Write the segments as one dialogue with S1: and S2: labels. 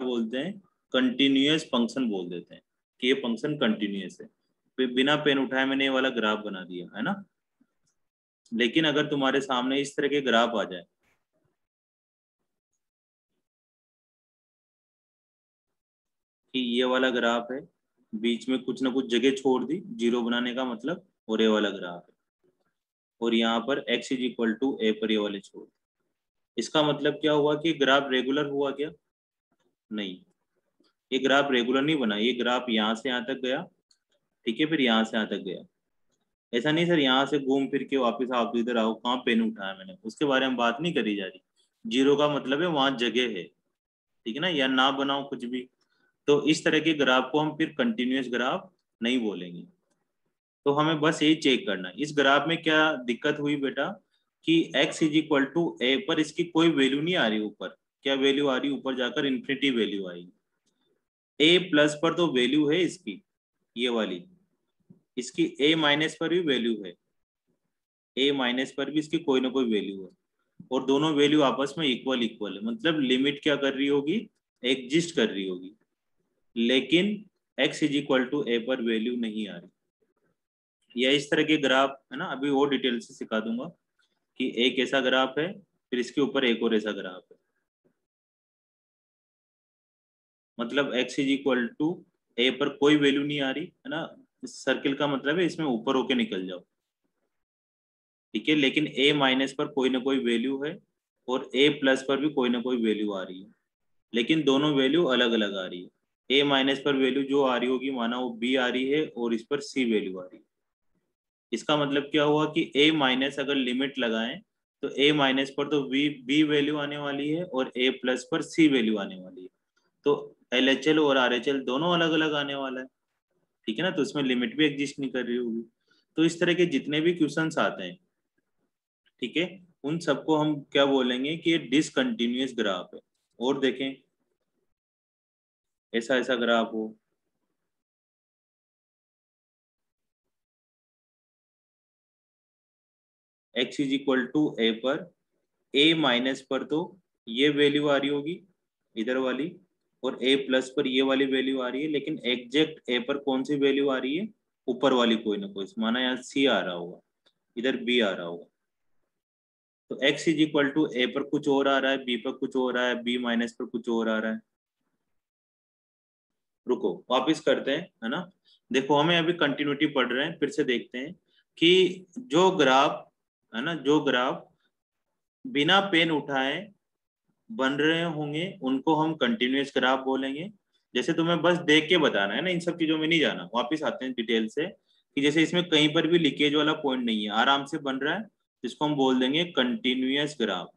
S1: बोलते हैं, continuous function बोल देते हैं कि ये फंक्शन कंटिन्यूअस है। फिर बिना पेन उठाए मैंने ये वाला ग्राफ बना दिया है ना। लेकिन अगर तुम्हारे सामने इस तरह के ग्राफ आ जाए कि ये वाला ग्राफ है, बीच में कुछ ना कुछ जगह छोड़ दी जीरो बनाने का मतलब, और ये वाला ग्राफ है, और यहाँ पर x is equal to a पर ये वाले छोड़ दी। इसका मतलब क्या हुआ कि ग्राफ रेगुलर हुआ क्या? नहीं, ये ग्राफ रेगुलर नहीं बना। ये ग्राफ यहाँ से यहाँ तक गया, ठीक है, फिर यहाँ से यहाँ तक गया। ऐसा नहीं सर यहाँ से घूम फिर के वापस आप इधर आओ, कहाँ पेन उठाया मैंने, उसके बारे में बात नहीं करी जा रही। जीरो का मतलब है वहां जगह है, ठीक है ना, या ना बनाओ कुछ भी। तो इस तरह के ग्राफ को हम फिर कंटिन्यूअस ग्राफ नहीं बोलेंगे। तो हमें बस यही चेक करना है इस ग्राफ में क्या दिक्कत हुई बेटा, कि x is equal to a पर इसकी कोई वैल्यू नहीं आ रही ऊपर। क्या वैल्यू आ रही ऊपर जाकर? इन्फिनिटी वैल्यू आएगी। ए प्लस पर तो वैल्यू है इसकी, ये वाली, इसकी ए माइनस पर भी वैल्यू है, ए माइनस पर भी इसकी कोई ना कोई वैल्यू है, और दोनों वैल्यू आपस में इक्वल इक्वल है। मतलब लिमिट क्या कर रही होगी? एग्जिस्ट कर रही होगी, लेकिन x is equal to a पर वैल्यू नहीं आ रही। या इस तरह के ग्राफ है ना, अभी और डिटेल से सिखा दूंगा कि एक ऐसा ग्राफ है, फिर इसके ऊपर एक और ऐसा ग्राफ है। मतलब x is equal to a पर कोई वैल्यू नहीं आ रही है ना, इस सर्किल का मतलब है इसमें ऊपर होके निकल जाओ, ठीक है। लेकिन a माइनस पर कोई ना कोई वैल्यू है, और a प्लस पर भी कोई ना कोई वैल्यू आ रही है, लेकिन दोनों वैल्यू अलग अलग आ रही है। a माइनस पर वैल्यू जो आ रही होगी माना वो b आ रही है, और इस पर c वैल्यू आ रही है। इसका मतलब क्या हुआ कि a माइनस अगर लिमिट लगाएं तो a माइनस पर तो b वैल्यू आने वाली है, और a प्लस पर c वैल्यू आने वाली है। तो LHL और RHL दोनों अलग अलग आने वाला है, ठीक है ना, तो इसमें लिमिट भी एग्जिस्ट नहीं कर रही होगी। तो इस तरह के जितने भी क्वेश्चंस आते हैं, ठीक है, उन सबको हम क्या बोलेंगे कि ये डिसकंटिन्यूअस ग्राफ है। और देखें ऐसा ऐसा ग्राफ हो, x is equal to a पर a माइनस पर तो ये वैल्यू आ रही होगी इधर वाली, और a प्लस पर ये वाली वैल्यू आ रही है, लेकिन एग्जैक्ट a पर कौन सी वैल्यू आ रही है? ऊपर वाली कोई ना कोई, माना यहाँ c आ रहा होगा, इधर b आ रहा होगा। तो x is equal to a पर कुछ और आ रहा है, b पर कुछ और आ रहा है, b माइनस पर कुछ और आ रहा है। रुको वापिस करते हैं है ना। देखो हमें अभी कंटिन्यूटी पढ़ रहे हैं, फिर से देखते हैं कि जो ग्राफ है ना, जो ग्राफ बिना पेन उठाए बन रहे होंगे उनको हम कंटिन्यूअस ग्राफ बोलेंगे। जैसे तुम्हें बस देख के बताना है ना, इन सब चीजों में नहीं जाना। वापिस आते हैं डिटेल से कि जैसे इसमें कहीं पर भी लीकेज वाला पॉइंट नहीं है, आराम से बन रहा है, इसको हम बोल देंगे कंटिन्यूअस ग्राफ,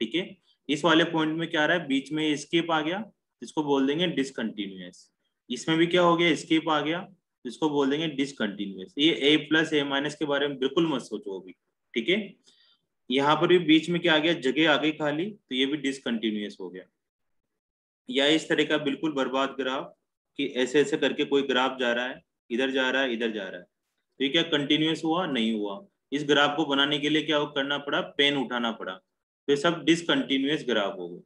S1: ठीक है। इस वाले पॉइंट में क्या आ रहा है? बीच में स्किप आ गया, इसको बोल देंगे डिसकंटिन्यूअस। इसमें भी क्या हो गया? स्किप आ गया, इसको बोल देंगे डिसकंटिन्यूअस। ये a प्लस ए माइनस के बारे में बिल्कुल मत सोचो अभी, ठीक है। यहाँ पर भी बीच में क्या आ गया? जगह आ गई खाली, तो ये भी डिसकंटिन्यूअस हो गया। या इस तरह का बिल्कुल बर्बाद ग्राफ, कि ऐसे ऐसे करके कोई ग्राफ जा रहा है, इधर जा रहा है, इधर जा रहा है, तो ये क्या कंटिन्यूअस हुआ? नहीं हुआ। इस ग्राफ को बनाने के लिए क्या करना पड़ा? पेन उठाना पड़ा, तो ये सब डिसकंटिन्यूअस ग्राफ हो गए।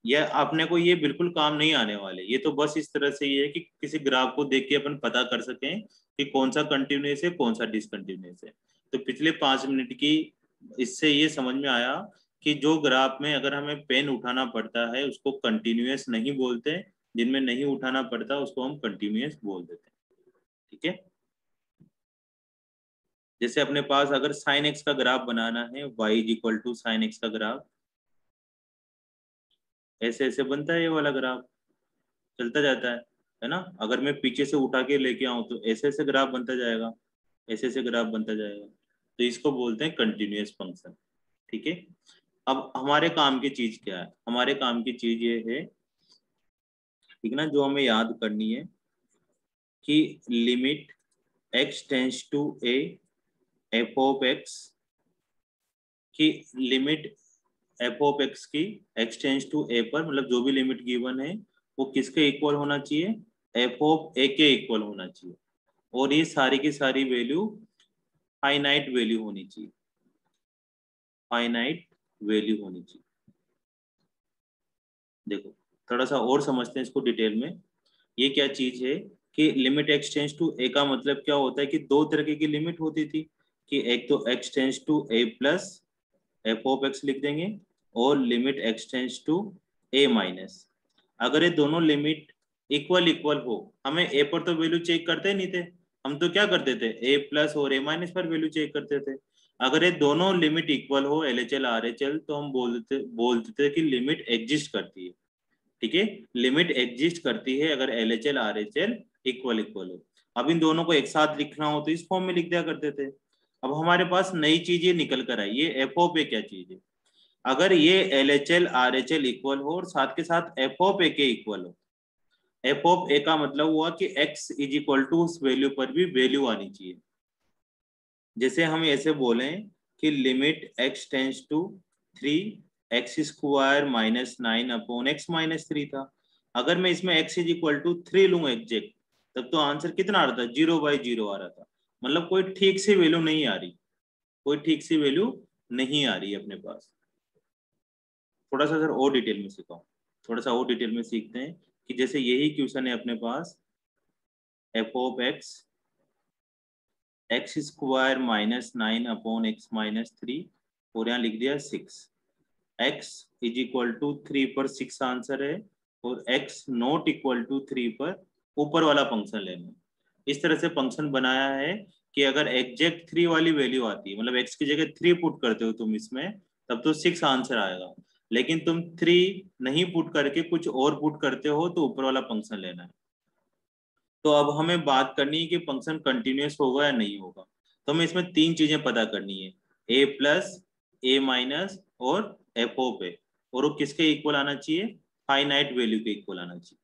S1: यह अपने को ये बिल्कुल काम नहीं आने वाले, ये तो बस इस तरह से ये है कि किसी ग्राफ को देख के अपन पता कर सकें कि कौन सा कंटिन्यूअस है कौन सा डिसकंटिन्यूअस है। तो पिछले 5 मिनट की इससे ये समझ में आया कि जो ग्राफ में अगर हमें पेन उठाना पड़ता है उसको कंटिन्यूअस नहीं बोलते, जिनमें नहीं उठाना पड़ता उसको हम कंटिन्यूअस बोल देते हैं, ठीक है। जैसे अपने पास अगर साइन एक्स का ग्राफ बनाना है, y is equal to sine x का ग्राफ, ऐसे ऐसे बनता है ये वाला ग्राफ, चलता जाता है ना। अगर मैं पीछे से उठा के लेके आऊं तो ऐसे ऐसे ग्राफ बनता जाएगा, ऐसे ऐसे ग्राफ बनता जाएगा। तो इसको बोलते हैं कंटिन्यूअस फंक्शन, ठीक है। अब हमारे काम की चीज क्या है? हमारे काम की चीज ये है, ठीक है ना, जो हमें याद करनी है कि limit x tends to a f of x की लिमिट, एफ ऑफ एक्स की x टेंस टू ए पर, मतलब जो भी लिमिट गिवन है वो किसके इक्वल होना चाहिए? एफ ऑफ ए के इक्वल होना चाहिए। और ये सारी की सारी वैल्यू फाइनाइट वैल्यू होनी चाहिए, फाइनाइट वैल्यू होनी चाहिए। देखो थोड़ा सा और समझते हैं इसको डिटेल में। ये क्या चीज है कि लिमिट एक्स टेंस टू ए का मतलब क्या होता है कि दो तरीके की लिमिट होती थी, कि एक तो x tends to a plus f of x लिख देंगे, और limit x tends to A minus. अगर ये दोनों लिमिट इक्वल इक्वल हो, हमें ए पर तो वैल्यू चेक करते नहीं थे, हम तो क्या करते थे ए प्लस और ए माइनस पर वैल्यू चेक करते थे। अगर ये दोनों लिमिट इक्वल हो L H L R H L, तो हम बोलते थे कि लिमिट एग्जिस्ट करती है। ठीक है, लिमिट एग्जिस्ट करती है अगर L H L R H L equal equal हो। अब इन दोनों को एक साथ लिखना हो तो इस फॉर्म में लिख दिया करते थे। अब हमारे पास नई चीज ये निकल कर आई, ये एफ ओ पे क्या चीज है। अगर ये L H L R H L equal हो और साथ के साथ एफ ओ पे के इक्वल हो, एफ ऑफ ए का मतलब हुआ कि x इज इक्वल टू उस वैल्यू पर भी वैल्यू आनी चाहिए। जैसे हम ऐसे बोले कि limit x tends to 3 x² minus 9 upon x minus 3 था। अगर मैं इसमें x इज इक्वल टू 3 लूँ एग्जैक्ट, तब तो आंसर कितना आ रहा था, 0/0 आ रहा था। मतलब कोई ठीक सी वैल्यू नहीं आ रही, कोई ठीक सी वैल्यू नहीं आ रही है अपने पास। थोड़ा सा सर और डिटेल में सिखाओ, थोड़ा सा और डिटेल में सीखते हैं कि जैसे यही क्वेश्चन है अपने पास, f of x² minus 9 upon x minus 3, और यहाँ लिख दिया 6। x इज इक्वल टू 3 पर 6 आंसर है, और x नॉट इक्वल टू 3 पर ऊपर वाला फंक्शन लेना है। इस तरह से फंक्शन बनाया है कि अगर एग्जैक्ट 3 वाली वैल्यू आती है, मतलब x की जगह 3 पुट करते हो तुम इसमें, तब तो 6 आंसर आएगा। लेकिन तुम 3 नहीं पुट करके कुछ और पुट करते हो तो ऊपर वाला फंक्शन लेना है। तो अब हमें बात करनी है कि फंक्शन कंटिन्यूअस होगा या नहीं होगा। तो हमें इसमें तीन चीजें पता करनी है, ए प्लस, ए माइनस और एफ ऑफ ए, और वो किसके इक्वल आना चाहिए, फाइनाइट वैल्यू के इक्वल आना चाहिए।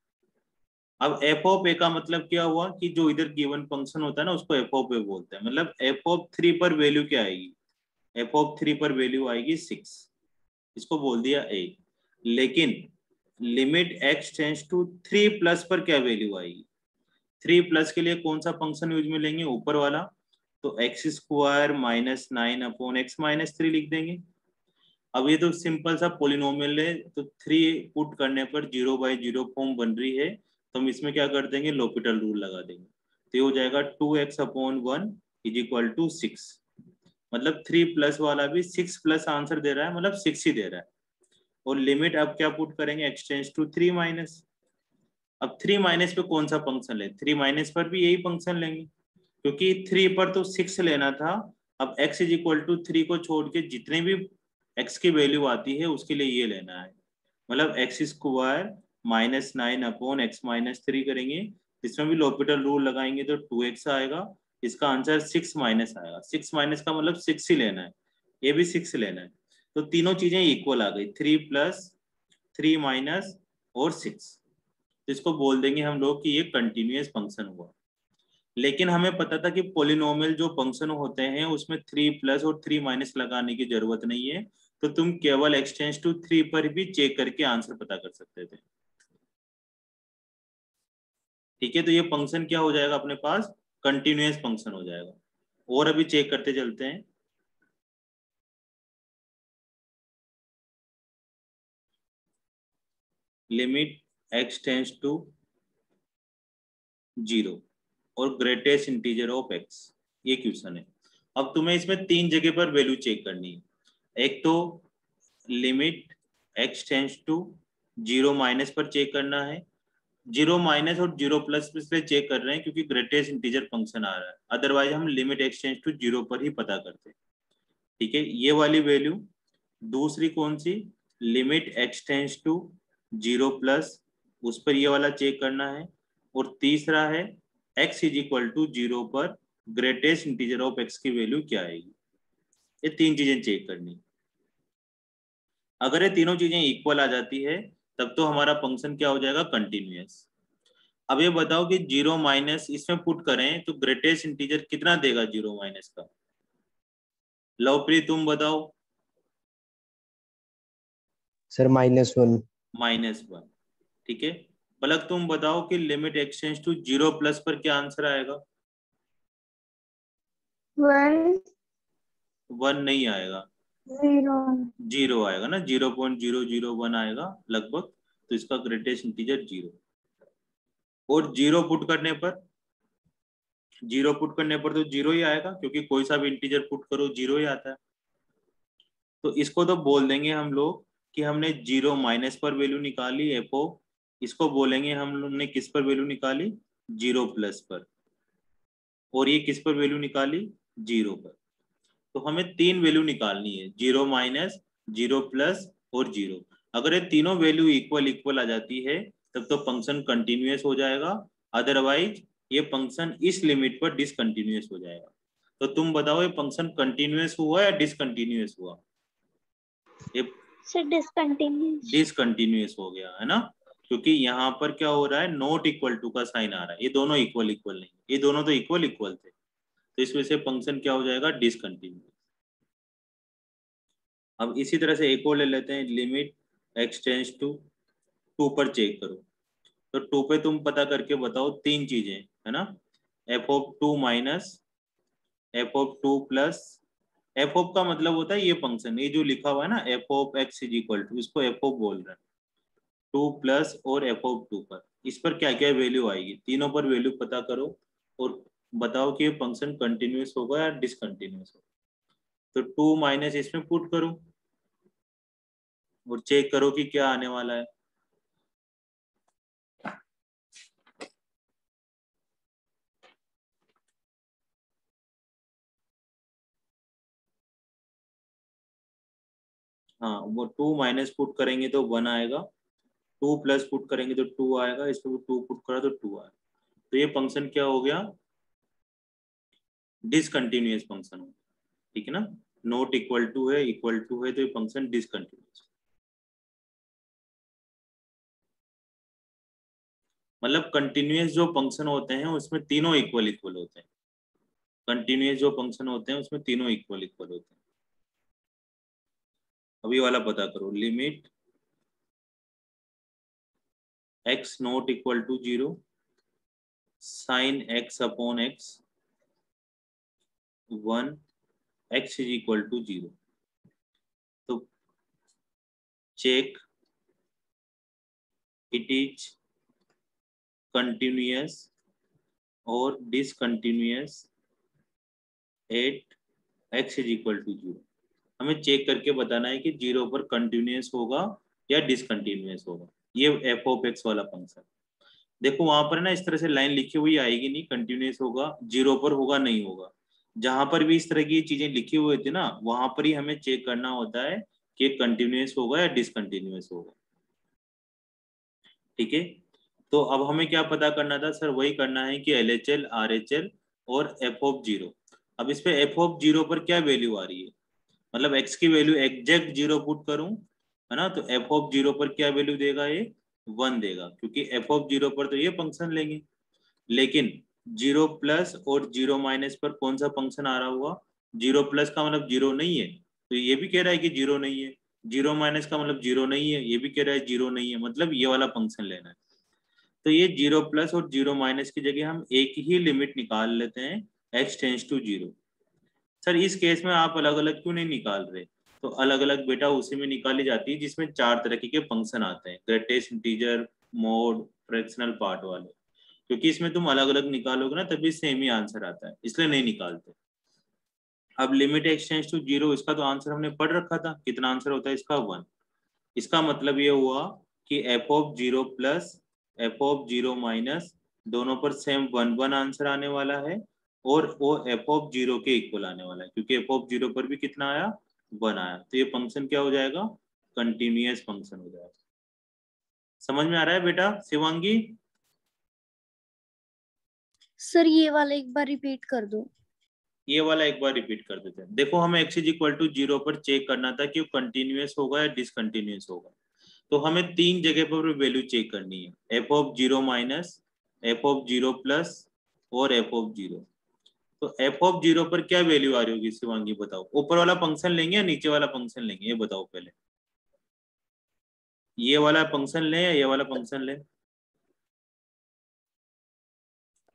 S1: अब एफ ऑफ ए का मतलब क्या हुआ कि जो इधर गिवन फंक्शन होता है ना उसको एफ ऑफ ए बोलते हैं। मतलब एफ ऑफ 3 पर वैल्यू क्या आएगी, एफ ऑफ 3 पर वैल्यू आएगी 6, इसको बोल दिया ए। लेकिन limit x tends to 3 plus पर क्या वैल्यू आएगी, 3 प्लस के लिए कौन सा फंक्शन यूज में लेंगे, ऊपर वाला। तो x² minus 9 upon x minus 3 लिख देंगे। अब ये तो सिंपल सा पोलिनोमियल है, तो 3 पुट करने पर 0/0 फॉर्म बन रही है, तो हम इसमें क्या कर देंगे, l'Hopital रूल लगा देंगे। तो ये हो जाएगा 2x upon 1 is equal to 6। मतलब 3 प्लस वाला भी 6 प्लस आंसर दे रहा है, मतलब 6 ही दे रहा है। और लिमिट अब क्या पुट करेंगे, x टेंस टू 3 माइनस। अब 3 माइनस पे कौन सा फंक्शन ले, 3 माइनस पर भी यही फंक्शन लेंगे, क्योंकि 3 पर तो 6 लेना था। अब x इज इक्वल टू 3 को छोड़ के जितने भी x की वैल्यू आती है उसके लिए ये लेना है। मतलब x² minus 9 upon x minus 3 करेंगे, इसमें भी l'Hopital रूल लगाएंगे तो 2x आएगा। इसका आंसर 6 माइनस आएगा, 6 माइनस का मतलब 6 ही लेना है, ये भी 6 लेना है। तो तीनों चीजें इक्वल आ गई, 3 प्लस, 3 माइनस और 6। तो इसको बोल देंगे हम लोग कि ये कंटिन्यूअस फंक्शन हुआ। लेकिन हमें पता था कि पोलिनोमियल जो फंक्शन होते हैं उसमें 3 प्लस और 3 माइनस लगाने की जरूरत नहीं है, तो तुम केवल x टेंस टू 3 पर भी चेक करके आंसर पता कर सकते थे। ठीक है, तो ये फंक्शन क्या हो जाएगा अपने पास, कंटिन्यूअस फंक्शन हो जाएगा। और अभी चेक करते चलते हैं। लिमिट x टेंस टू 0 और ग्रेटेस्ट इंटीजर ऑफ x, ये क्वेश्चन है। अब तुम्हें इसमें तीन जगह पर वैल्यू चेक करनी है। एक तो limit x tends to 0 minus पर चेक करना है। 0 माइनस और 0 प्लस इसलिए चेक कर रहे हैं क्योंकि ग्रेटेस्ट इंटीजर फंक्शन आ रहा है, अदरवाइज हम लिमिट x टेंस टू 0 पर ही पता करते हैं। ठीक है, ये वाली वैल्यू। दूसरी कौन सी, limit x tends to 0 plus, उस पर ये वाला चेक करना है। और तीसरा है x इज इक्वल टू 0 पर ग्रेटेस्ट इंटीजर ऑफ x की वैल्यू क्या आएगी। ये तीन चीजें चेक करनी। अगर ये तीनों चीजें इक्वल आ जाती है तब तो हमारा फंक्शन क्या हो जाएगा, कंटिन्यूअस। अब ये बताओ कि 0 माइनस इसमें पुट करें तो ग्रेटेस्ट इंटीजर कितना देगा 0 माइनस का, लवप्रीत तुम बताओ।
S2: सर -1।
S1: -1। ठीक है, पलक तुम बताओ कि लिमिट एक्सटेंस टू 0 प्लस पर क्या आंसर आएगा।
S3: 1
S1: 1 नहीं आएगा,
S3: 0
S1: 0 आएगा ना, 0.001 आएगा लगभग। तो इसका ग्रेटेस्ट इंटीजर 0, और 0 पुट करने पर तो 0 ही आएगा, क्योंकि कोई सा भी इंटीजर पुट करो 0 ही आता है। तो इसको तो बोल देंगे हम लोग कि हमने 0 माइनस पर वैल्यू निकाली एफओ, इसको बोलेंगे हम लोग ने किस पर वैल्यू निकाली, 0 प्लस पर, और ये किस पर वैल्यू निकाली, 0 पर। तो हमें 3 वैल्यू निकालनी है, 0 माइनस, 0 प्लस और 0। अगर ये तीनों वैल्यू इक्वल आ जाती है तब तो फंक्शन कंटिन्यूअस हो जाएगा, अदरवाइज ये फंक्शन इस लिमिट पर डिसकंटिन्यूअस हो जाएगा। तो तुम बताओ ये फंक्शन कंटिन्यूअस हुआ या डिसकंटिन्यूअस हुआ, ये डिसकंटिन्यूअस हो गया है ना, क्योंकि यहाँ पर क्या हो रहा है, नॉट इक्वल टू का साइन आ रहा है, ये दोनों इक्वल नहीं, ये दोनों तो इक्वल थे, तो इस वजह से फंक्शन क्या हो जाएगा, डिसकंटिन्यूअस। अब इसी तरह से एक और ले लेते हैं, लिमिट x टेंड्स टू 2 पर चेक करो। तो 2 पे तुम पता करके बताओ 3 चीजें, है ना, f of 2 minus, F of 2 plus, f of का मतलब होता है ये फंक्शन, ये जो लिखा हुआ है ना f of x is equal to, इसको एफ ऑफ बोल रहे हैं, 2 प्लस और एफ ऑफ 2 पर, इस पर क्या क्या वैल्यू आएगी, तीनों पर वैल्यू पता करो और बताओ कि ये फंक्शन कंटिन्यूअस होगा या डिसकंटिन्यूअस होगा। तो 2 माइनस इसमें पुट करो और चेक करो कि क्या आने वाला है। हाँ, वो 2 माइनस पुट करेंगे तो 1 आएगा, 2 प्लस पुट करेंगे तो 2 आएगा, इसमें 2 पुट करा तो 2 आएगा, तो ये फंक्शन क्या हो गया, डिसकंटिन्यूअस फंक्शन हो गया, ठीक है ना, नॉट इक्वल टू है, इक्वल टू है, तो ये फंक्शन डिसकंटिन्यूअस। मतलब कंटिन्यूअस जो फंक्शन होते हैं उसमें तीनों इक्वल होते हैं, कंटिन्यूअस जो फंक्शन होते हैं उसमें तीनों इक्वल होते हैं। अभी वाला पता करो, limit x not equal to 0 sine x upon x 1 x is equal to 0। तो चेक इट इज कंटिन्यूअस और discontinuous at x is equal to 0। हमें चेक करके बताना है कि 0 पर कंटिन्यूअस होगा या डिसकंटिन्यूअस होगा, ये एफ ऑफ एक्स वाला फंक्शन। देखो वहां पर ना इस तरह से लाइन लिखी हुई आएगी नहीं, कंटिन्यूअस होगा, 0 पर होगा नहीं होगा, जहां पर भी इस तरह की चीजें लिखी हुई थी ना वहां पर ही हमें चेक करना होता है कि कंटिन्यूअस होगा या डिसकंटिन्यूअस होगा, ठीक है। तो अब हमें क्या पता करना था सर, वही करना है कि LHL RHL और एफ ऑफ 0। अब इस पे एफ ऑफ 0 पर क्या वैल्यू आ रही है, मतलब x की वैल्यू एग्जैक्ट 0 पुट करूं, है ना, तो एफ ऑफ 0 पर क्या वैल्यू देगा, ये 1 देगा, क्योंकि एफ ऑफ 0 पर तो ये फंक्शन लेंगे। लेकिन 0 प्लस और 0 माइनस पर कौन सा फंक्शन आ रहा होगा, 0 प्लस का मतलब 0 नहीं है, तो ये भी कह रहा है कि 0 नहीं है, 0 माइनस का मतलब 0 नहीं है, ये भी कह रहा है 0 नहीं है, मतलब ये वाला फंक्शन लेना है। तो ये 0 प्लस और 0 माइनस की जगह हम एक ही लिमिट निकाल लेते हैं, x टेंड्स टू 0। सर इस केस में आप अलग अलग क्यों नहीं निकाल रहे, तो अलग अलग बेटा उसी में निकाली जाती है जिसमें 4 तरह के फंक्शन आते हैं, greatest integer, mode, fractional part वाले, क्योंकि इसमें तुम अलग अलग निकालोगे ना तभी सेम ही आंसर आता है, इसलिए नहीं निकालते। अब लिमिट x टेंड्स टू 0, इसका तो आंसर हमने पढ़ रखा था, कितना आंसर होता है इसका, 1। इसका मतलब ये हुआ कि F of 0 plus f of 0 minus दोनों पर सेम 1 आंसर आने वाला है, और वो एफ ऑफ 0 के इक्वल आने वाला है, क्योंकि एफ ऑफ 0 पर भी कितना आया, 1 आया, तो ये फंक्शन क्या हो जाएगा, कंटिन्यूअस फंक्शन हो जाएगा। समझ में आ रहा है बेटा शिवांगी?
S3: सर ये वाला एक बार रिपीट कर दो।
S1: ये वाला एक बार रिपीट कर देते हैं। देखो हमें x इज इक्वल टू 0 पर चेक करना था कि वो कंटिन्यूअस होगा या डिसकंटिन्यूअस होगा, तो हमें 3 जगह पर वैल्यू चेक करनी है, F of 0 minus, F of 0 plus और एफ ऑफ 0। तो एफ ऑफ 0 पर क्या वैल्यू आ रही होगी शिवांगी बताओ, ऊपर वाला फंक्शन लेंगे या नीचे वाला फंक्शन लेंगे, ये बताओ पहले, ये वाला फंक्शन लें या ये वाला फंक्शन लें,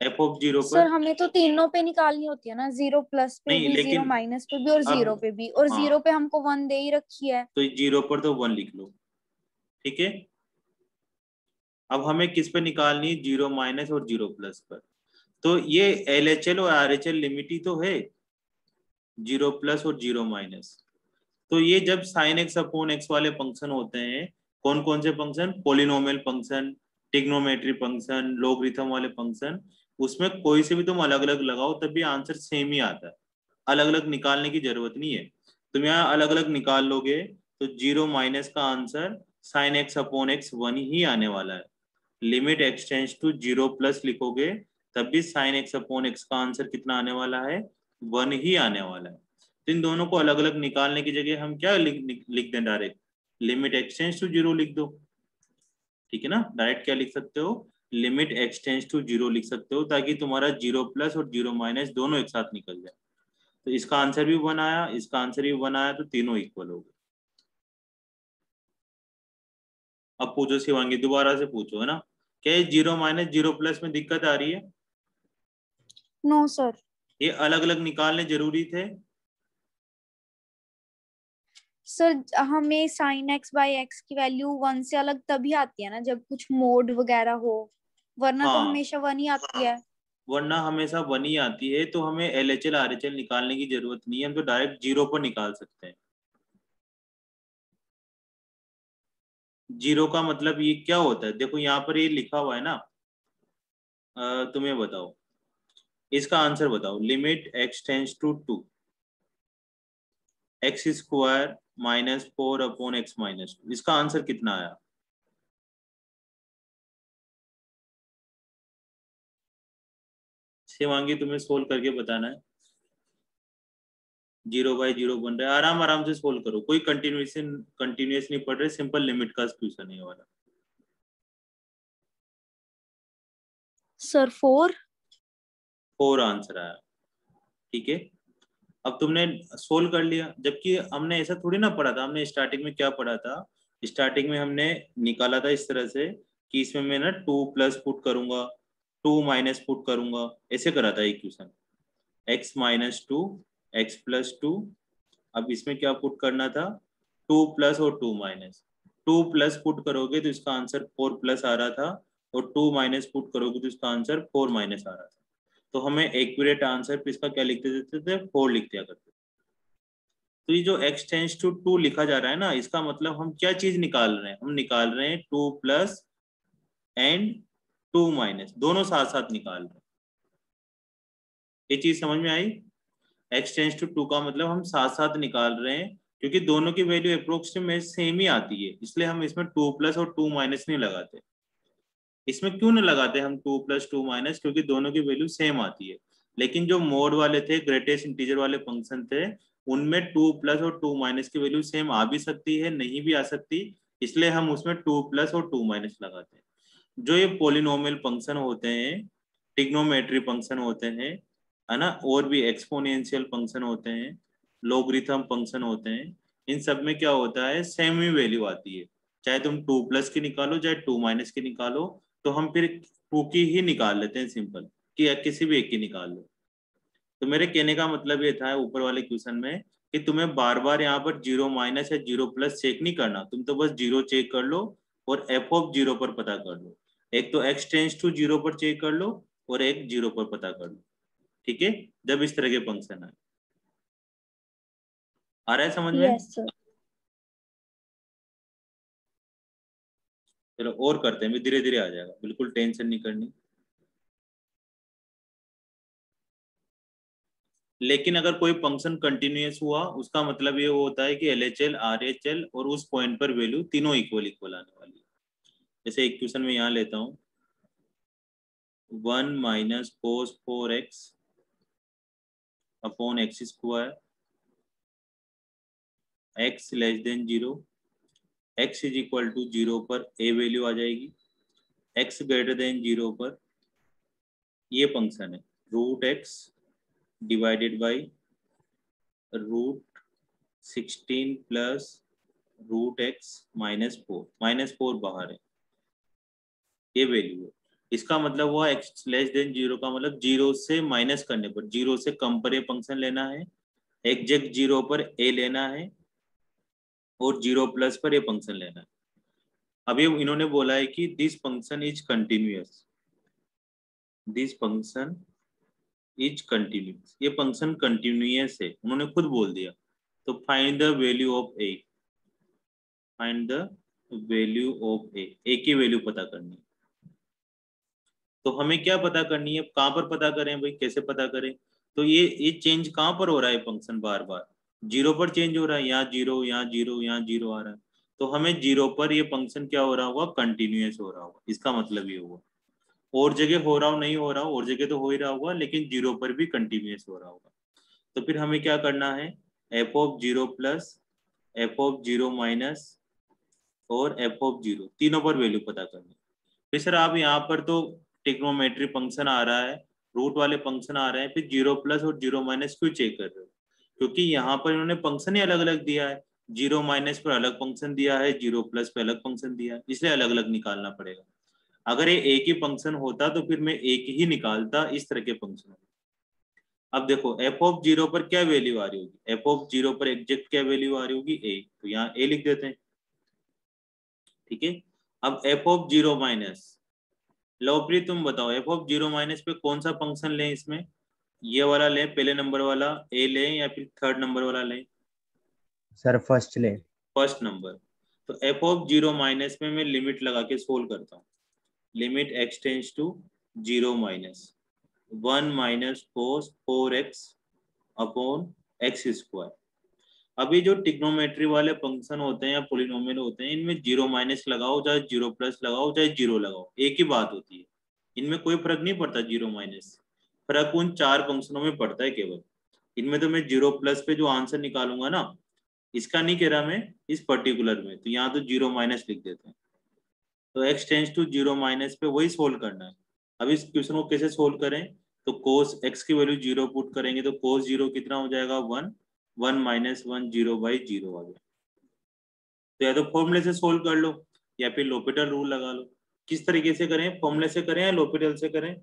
S1: एफ ऑफ 0
S3: सर
S1: पर?
S3: हमें तो तीनों पे निकालनी होती है ना, 0 प्लस पे
S1: नहीं
S3: भी, 0
S1: लेकिन
S3: माइनस पे भी और
S1: अब
S3: 0 पे भी, और
S1: हाँ,
S3: 0 पे हमको 1 दे ही रखी है।
S1: तो 0 पर तो 1 लिख लो, ठीक है। अब हमें किस पे निकालनी है, 0 माइनस और 0 प्लस पर। तो ये LHL और RHL लिमिट ही तो है, 0 प्लस और 0 माइनस। तो ये जब साइन एक्स अपॉन एक्स वाले फंक्शन होते हैं, कौन कौन से function, polynomial function, trigonometry function, logarithm वाले फंक्शन, उसमें कोई से भी तुम अलग अलग लगाओ तब भी आंसर सेम ही आता है, अलग अलग निकालने की जरूरत नहीं है। तुम यहाँ अलग अलग निकाल लोगे तो 0 माइनस का answer sine x upon x 1 ही आने वाला है। Limit x tends to 0 plus लिखोगे तब भी साइन एक्स अपॉन एक्स का आंसर कितना आने वाला है, 1 ही आने वाला है। तो इन दोनों को अलग अलग निकालने की जगह हम क्या लिख दें, direct limit x tends to 0 लिख दो, ठीक है ना। डायरेक्ट क्या लिख सकते हो, लिमिट एक्स टेंड्स टू 0 लिख सकते हो, ताकि तुम्हारा 0 प्लस और 0 माइनस दोनों एक साथ निकल जाए। तो इसका आंसर भी 1 आया, इसका आंसर भी 1 आया, तो तीनों इक्वल हो गए। अब पूछो शिवांगी, दोबारा से पूछो, है ना। क्या 0 माइनस 0 प्लस में दिक्कत आ रही है?
S3: No sir.
S1: ये अलग अलग निकालने जरूरी थे?
S3: सर हमें साइन एक्स बाई एक्स की वैल्यू 1 से अलग तभी आती है ना जब कुछ मोड वगैरह हो, वरना तो
S1: हाँ,
S3: हमेशा 1 ही आती है।
S1: वरना हमेशा 1 ही आती है, तो हमें LHL RHL निकालने की जरूरत नहीं है, हम तो डायरेक्ट 0 पर निकाल सकते हैं। 0 का मतलब ये क्या होता है, देखो यहाँ पर ये लिखा हुआ है ना, तुम्हें बताओ, इसका आंसर बताओ। Limit x tends to 2 x square minus 4 upon x minus 2, इसका आंसर कितना आया? शिवांगी तुम्हें सोल्व करके बताना है। 0/0 बन रहा है, आराम आराम से सोल्व करो, कोई कंटिन्यूस नहीं पढ़ रहे, सिंपल लिमिट का क्वेश्चन है ये वाला।
S3: सर 4।
S1: 4 आंसर आया, ठीक है। अब तुमने सोल्व कर लिया, जबकि हमने ऐसा थोड़ी ना पढ़ा था। हमने स्टार्टिंग में क्या पढ़ा था, स्टार्टिंग में हमने निकाला था इस तरह से कि इसमें मैं ना 2 प्लस पुट करूंगा, 2 माइनस पुट करूंगा, ऐसे करा था equation, x minus 2 x plus 2। अब इसमें क्या पुट करना था, 2 प्लस और 2 माइनस। 2 प्लस पुट करोगे तो इसका आंसर 4 प्लस आ रहा था, और 2 माइनस पुट करोगे तो इसका आंसर 4 माइनस आ रहा था। तो हमें एक्यूरेट आंसर पे इसका क्या लिखते देते थे, 4 लिख दिया करते। तो ये जो एक्स टेंस टू 2 लिखा जा रहा है ना, इसका मतलब हम क्या चीज निकाल रहे हैं, हम निकाल रहे हैं 2 प्लस एंड 2 माइनस, दोनों साथ साथ निकाल रहे हैं। ये चीज समझ में आई? एक्स टेंस टू 2 का मतलब हम साथ साथ निकाल रहे हैं, क्योंकि दोनों की वैल्यू अप्रोक्सीमेट सेम ही आती है, इसलिए हम इसमें 2 प्लस और 2 माइनस नहीं लगाते। इसमें क्यों नहीं लगाते हम 2 प्लस 2 माइनस, क्योंकि दोनों की वैल्यू सेम आती है। लेकिन जो मोड वाले थे, ग्रेटेस्ट इंटीजर वाले फंक्शन थे, उनमें 2 प्लस और 2 माइनस की वैल्यू सेम आ भी सकती है, नहीं भी आ सकती, इसलिए हम उसमें 2 प्लस और 2 माइनस लगाते हैं। जो ये पोलिनोमियल फंक्शन होते हैं, ट्रिग्नोमेट्री फंक्शन होते हैं, है ना, और भी एक्सपोनेंशियल फंक्शन होते हैं, लॉगरिथम फंक्शन होते हैं, इन सब में क्या होता है, सेम ही वैल्यू आती है। चाहे तुम 2 प्लस की निकालो चाहे 2 माइनस की निकालो, तो हम फिर 2 की ही निकाल लेते हैं सिंपल, कि किसी भी एक की निकाल लो। तो मेरे कहने का मतलब ये था ऊपर वाले क्वेश्चन में, कि तुम्हें बार बार यहाँ पर 0 माइनस या 0 प्लस चेक नहीं करना, तुम तो बस 0 चेक कर लो और एफ ऑफ 0 पर पता कर लो। एक तो एक्स टेंस टू 0 पर चेक कर लो, और एक 0 पर पता कर लो, ठीक है, जब इस तरह के फंक्शन है। आ रहा है समझ में?
S3: Yes sir.
S1: चलो और करते हैं, धीरे धीरे आ जाएगा, बिल्कुल टेंशन नहीं करनी। लेकिन अगर कोई फंक्शन कंटिन्यूअस हुआ, उसका मतलब ये होता है कि LHL RHL और उस पॉइंट पर वैल्यू तीनों इक्वल इक्वल आने वाली है। जैसे इक्वेशन में यहाँ लेता हूँ, 1 minus cos 4x upon x square, x less than 0, x is equal to 0 पर ए वैल्यू आ जाएगी, एक्स ग्रेटर देन 0 पर ये फंक्शन है root x divided by root 16 plus root x -4 बाहर है, ये वैल्यू है। इसका मतलब हुआ एक्स लेस देन 0 का मतलब 0 से माइनस करने पर, 0 से कम पर ये फंक्शन लेना है, एग्जैक्ट 0 पर ए लेना है, और 0 प्लस पर ये फंक्शन लेना है। अभी इन्होंने बोला है कि this function is continuous, this function is continuous, ये फंक्शन कंटिन्यूअस है, उन्होंने खुद बोल दिया। तो find the value of a, find the value of a की वैल्यू पता करनी है। तो हमें क्या पता करनी है, कहाँ पर पता करें भाई, कैसे पता करें? तो ये चेंज कहाँ पर हो रहा है फंक्शन, बार बार जीरो पर चेंज हो रहा है, यहाँ जीरो, यहाँ जीरो, यहाँ जीरो आ रहा है। तो हमें जीरो पर ये फंक्शन क्या हो रहा होगा, कंटिन्यूअस हो रहा होगा, इसका मतलब ये हुआ। और जगह हो रहा हो नहीं हो रहा हो, और जगह तो हो ही रहा होगा, लेकिन जीरो पर भी कंटिन्यूअस हो रहा होगा। तो फिर हमें क्या करना है, F of zero plus f of zero minus और एफ ऑफ जीरो, तीनों पर वैल्यू पता करनी। फिर सर आप यहाँ पर तो ट्रिग्नोमेट्री फंक्शन आ रहा है, रूट वाले फंक्शन आ रहे हैं, फिर जीरो प्लस और जीरो माइनस क्यों चेक कर रहे हो? क्योंकि यहाँ पर इन्होंने फंक्शन ही अलग अलग दिया है, जीरो माइनस पर अलग फंक्शन दिया है, जीरो प्लस पर अलग फंक्शन दिया है, इसलिए अलग अलग निकालना पड़ेगा। अगर ये एक ही फंक्शन होता तो फिर मैं एक ही निकालता, इस तरह के फंक्शन। अब देखो एफ ऑफ जीरो पर क्या वैल्यू आ रही होगी, एफ ऑफ जीरो पर एग्जैक्ट क्या वैल्यू आ रही होगी, ए, तो यहाँ ए लिख देते हैं। ठीक है, अब f of zero minus, Lovepreet तुम बताओ एफ ऑफ जीरो माइनस पे कौन सा फंक्शन लें इसमें, ये वाला लें, पहले नंबर वाला ए लें, या फिर थर्ड नंबर वाला लें?
S2: सर फर्स्ट ले।
S1: First number. तो एफ ऑफ जीरो माइनस में मैं लिमिट लगा के सोल्व करता हूँ, limit x tends to zero minus one minus cos four x upon x square. अभी जो ट्रिग्नोमेट्री वाले फंक्शन होते हैं या पोलिनोमियल होते हैं, इनमें जीरो माइनस लगाओ चाहे जीरो प्लस लगाओ चाहे जीरो लगाओ, एक ही बात होती है, इनमें कोई फर्क नहीं पड़ता जीरो माइनस। फर्क उन चार फंक्शनों में पड़ता है केवल। इनमें तो मैं जीरो प्लस पे जो आंसर निकालूंगा ना, इसका नहीं कह रहा मैं, इस पर्टिकुलर में, तो यहाँ तो जीरो माइनस लिख देते हैं। तो x tends to zero minus पे वही सोल्व करना है। अब इस क्वेश्चन को कैसे सोल्व करें, तो कोस एक्स की वैल्यू जीरो पुट करेंगे तो कोस जीरो कितना हो जाएगा, one, one minus one, zero by zero आ गया। तो या तो फॉर्मूले से सोल्व कर लो या फिर लोपिटल रूल लगा लो। किस तरीके से करें, फॉर्मूले से करें या लोपिटल से करें?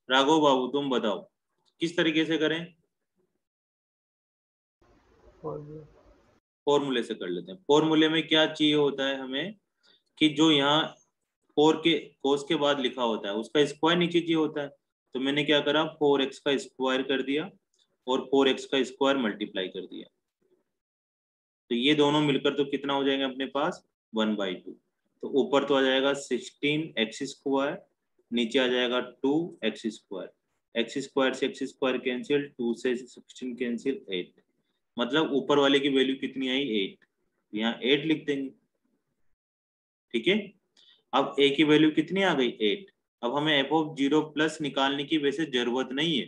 S1: राघव बाबू तुम बताओ किस तरीके से करें? फॉर्मूले से कर लेते हैं। फॉर्मूले में क्या चाहिए होता है हमें, कि जो यहाँ फोर के कोस के बाद लिखा होता है उसका स्क्वायर नीचे चाहिए होता है। तो मैंने क्या करा, फोर एक्स का स्क्वायर कर दिया और फोर एक्स का स्क्वायर मल्टीप्लाई कर दिया। तो ये दोनों मिलकर तो कितना हो जाएगा अपने पास, वन बाई टू। तो ऊपर तो आ जाएगा सिक्सटीन एक्स स्क्वायर, नीचे आ जाएगा two x square, x square से एक्स स्क्वायर कैंसिल, टू से सिक्सटीन कैंसिल, एट। मतलब ऊपर वाले की वैल्यू कितनी आई, एट, यहाँ एट लिख देंगे। ठीक है, अब ए की वैल्यू कितनी आ गई, एट। अब हमें एफ ऑफ जीरो प्लस निकालने की वैसे जरूरत नहीं है,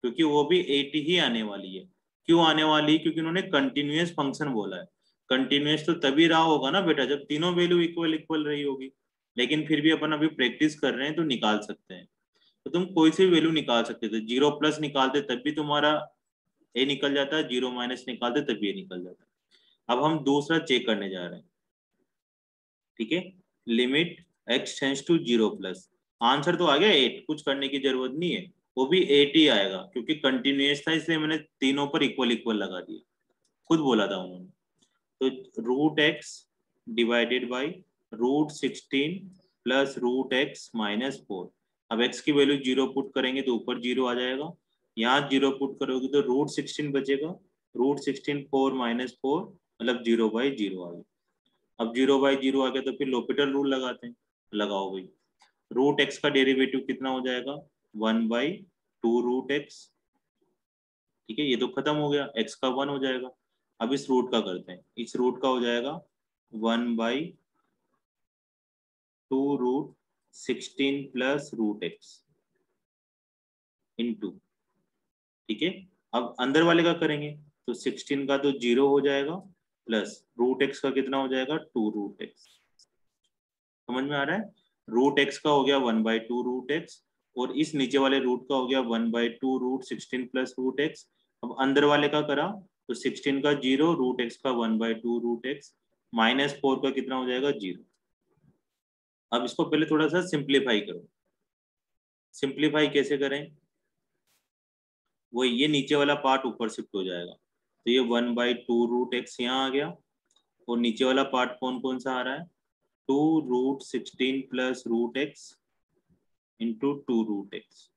S1: क्योंकि वो भी एट ही आने वाली है। क्यों आने वाली है, क्योंकि उन्होंने कंटिन्यूअस फंक्शन बोला है। कंटिन्यूअस तो तभी रहा होगा ना बेटा जब तीनों वैल्यू इक्वल इक्वल रही होगी। लेकिन फिर भी अपन अभी प्रैक्टिस कर रहे हैं तो निकाल सकते हैं। तो तुम कोई सी वैल्यू निकाल सकते थे, जीरो प्लस निकालते तब भी तुम्हारा ए निकल जाता है, जीरो माइनस निकालते तब भी ए निकल जाता है। अब हम दूसरा चेक करने जा रहे हैं। ठीक है, limit x tends to zero plus, answer तो आ गया एट, कुछ करने की जरूरत नहीं है, वो भी एट ही आएगा क्योंकि कंटिन्यूअस था, इसलिए मैंने तीनों पर इक्वल इक्वल लगा दिया, खुद बोला था उन्होंने। तो root x divided by root sixteen plus root x minus four. अब एक्स की वैल्यू जीरो पुट करेंगे तो ऊपर जीरो आ जाएगा, यहाँ जीरो पुट करोगे तो रूट सिक्सटीन बचेगा, root sixteen four minus four, मतलब जीरो बाई जीरो आ गया। अब जीरो बाई जीरो आ गया तो फिर लोपिटल रूल लगाते हैं, लगाओ भाई। रूट एक्स का डेरिवेटिव कितना हो जाएगा, one by two root x. ठीक है, ये तो खत्म हो गया, एक्स का वन हो जाएगा। अब इस रूट का करते हैं, इस रूट का हो जाएगा one by two root sixteen plus root x into. ठीक है, अब अंदर वाले का करेंगे तो सिक्सटीन का तो जीरो हो जाएगा, प्लस रूट एक्स का कितना हो जाएगा, टू रूट एक्स। समझ में आ रहा है, रूट एक्स का हो गया one by two root x, और इस नीचे वाले रूट का हो गया one by two root sixteen plus root x. अब अंदर वाले का करा तो सिक्सटीन का जीरो, रूट एक्स का one by two root x, minus four का कितना हो जाएगा, जीरो। अब इसको पहले थोड़ा सा सिंप्लीफाई करो। सिंप्लीफाई कैसे करें, वो ये नीचे वाला पार्ट ऊपर शिफ्ट हो जाएगा, तो ये one by two root x यहाँ आ गया, और नीचे वाला पार्ट कौन कौन सा आ रहा है, 2√16 plus root x into 2√x।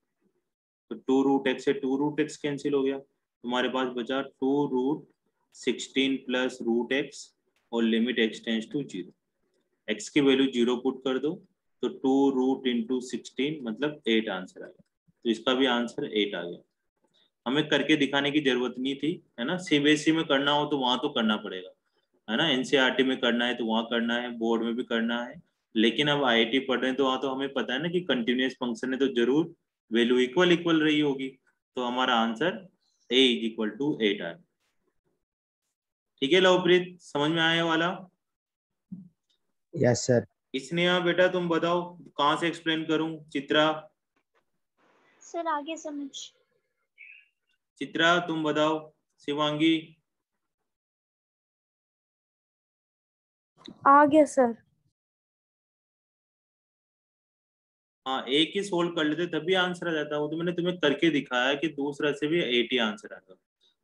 S1: तो 2√x से 2√x कैंसिल हो गया, तुम्हारे पास बचा 2√16 प्लस रूट एक्स और limit x tends to 0। x की वैल्यू 0 पुट कर दो तो 2√16 मतलब 8 आंसर आएगा। तो इसका भी आंसर 8 आ गया। हमें करके दिखाने की जरूरत नहीं थी, है ना। सीबीएसई में करना हो तो वहां तो करना पड़ेगा, है ना। एनसीईआरटी में करना है तो वहां करना है, बोर्ड में भी करना है। लेकिन अब आईआईटी पढ़ रहे हैं तो वहां तो हमें पता है ना कि कंटिन्यूअस फंक्शन है तो जरूर वैल्यू इक्वल इक्वल रही होगी। तो हमारा आंसर a = 8 आए। ठीक है लवप्रीत, समझ में आया वाला?
S2: Yes sir.
S1: स्नेहा बेटा तुम बताओ कहाँ से एक्सप्लेन करूं? चित्रा,
S4: सर आगे समझ।
S1: चित्रा तुम बताओ। शिवांगी,
S3: आ गया सर।
S1: हाँ एक ही सोल्व कर लेते तभी आंसर आ जाता। वो तो मैंने तुम्हें करके दिखाया कि दूसरा से भी 80 आंसर आता।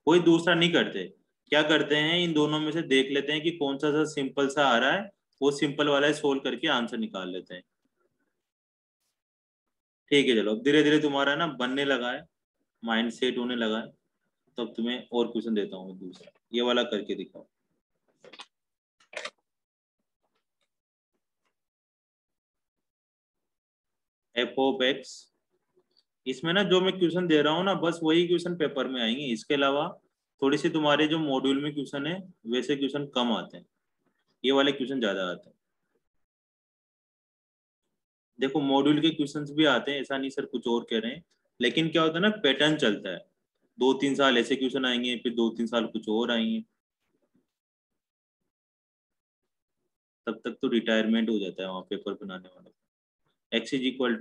S1: कोई दूसरा नहीं करते, क्या करते हैं इन दोनों में से देख लेते हैं कि कौन सा सिंपल सा आ रहा है, वो सिंपल वाला सोल्व करके आंसर निकाल लेते हैं। ठीक है चलो, अब धीरे धीरे तुम्हारा ना बनने लगा है, माइंड सेट होने लगा है। तो अब तुम्हें और क्वेश्चन देता हूँ दूसरा, ये वाला करके दिखाओ। f(x), इसमें ना जो मैं क्वेश्चन दे रहा हूँ ना बस वही क्वेश्चन पेपर में आएंगे, इसके अलावा थोड़ी सी तुम्हारे जो मॉड्यूल में क्वेश्चन है वैसे क्वेश्चन कम आते हैं, ये वाले क्वेश्चन ज्यादा आते हैं। देखो मॉड्यूल के क्वेश्चंस भी आते हैं, ऐसा नहीं सर कुछ और कह रहे हैं, लेकिन क्या होता है ना पैटर्न चलता है, 2-3 साल ऐसे क्वेश्चन आएंगे फिर 2-3 साल कुछ और आएंगे, तब तक तो रिटायरमेंट हो जाता है वहाँ पेपर बनाने वाला। x =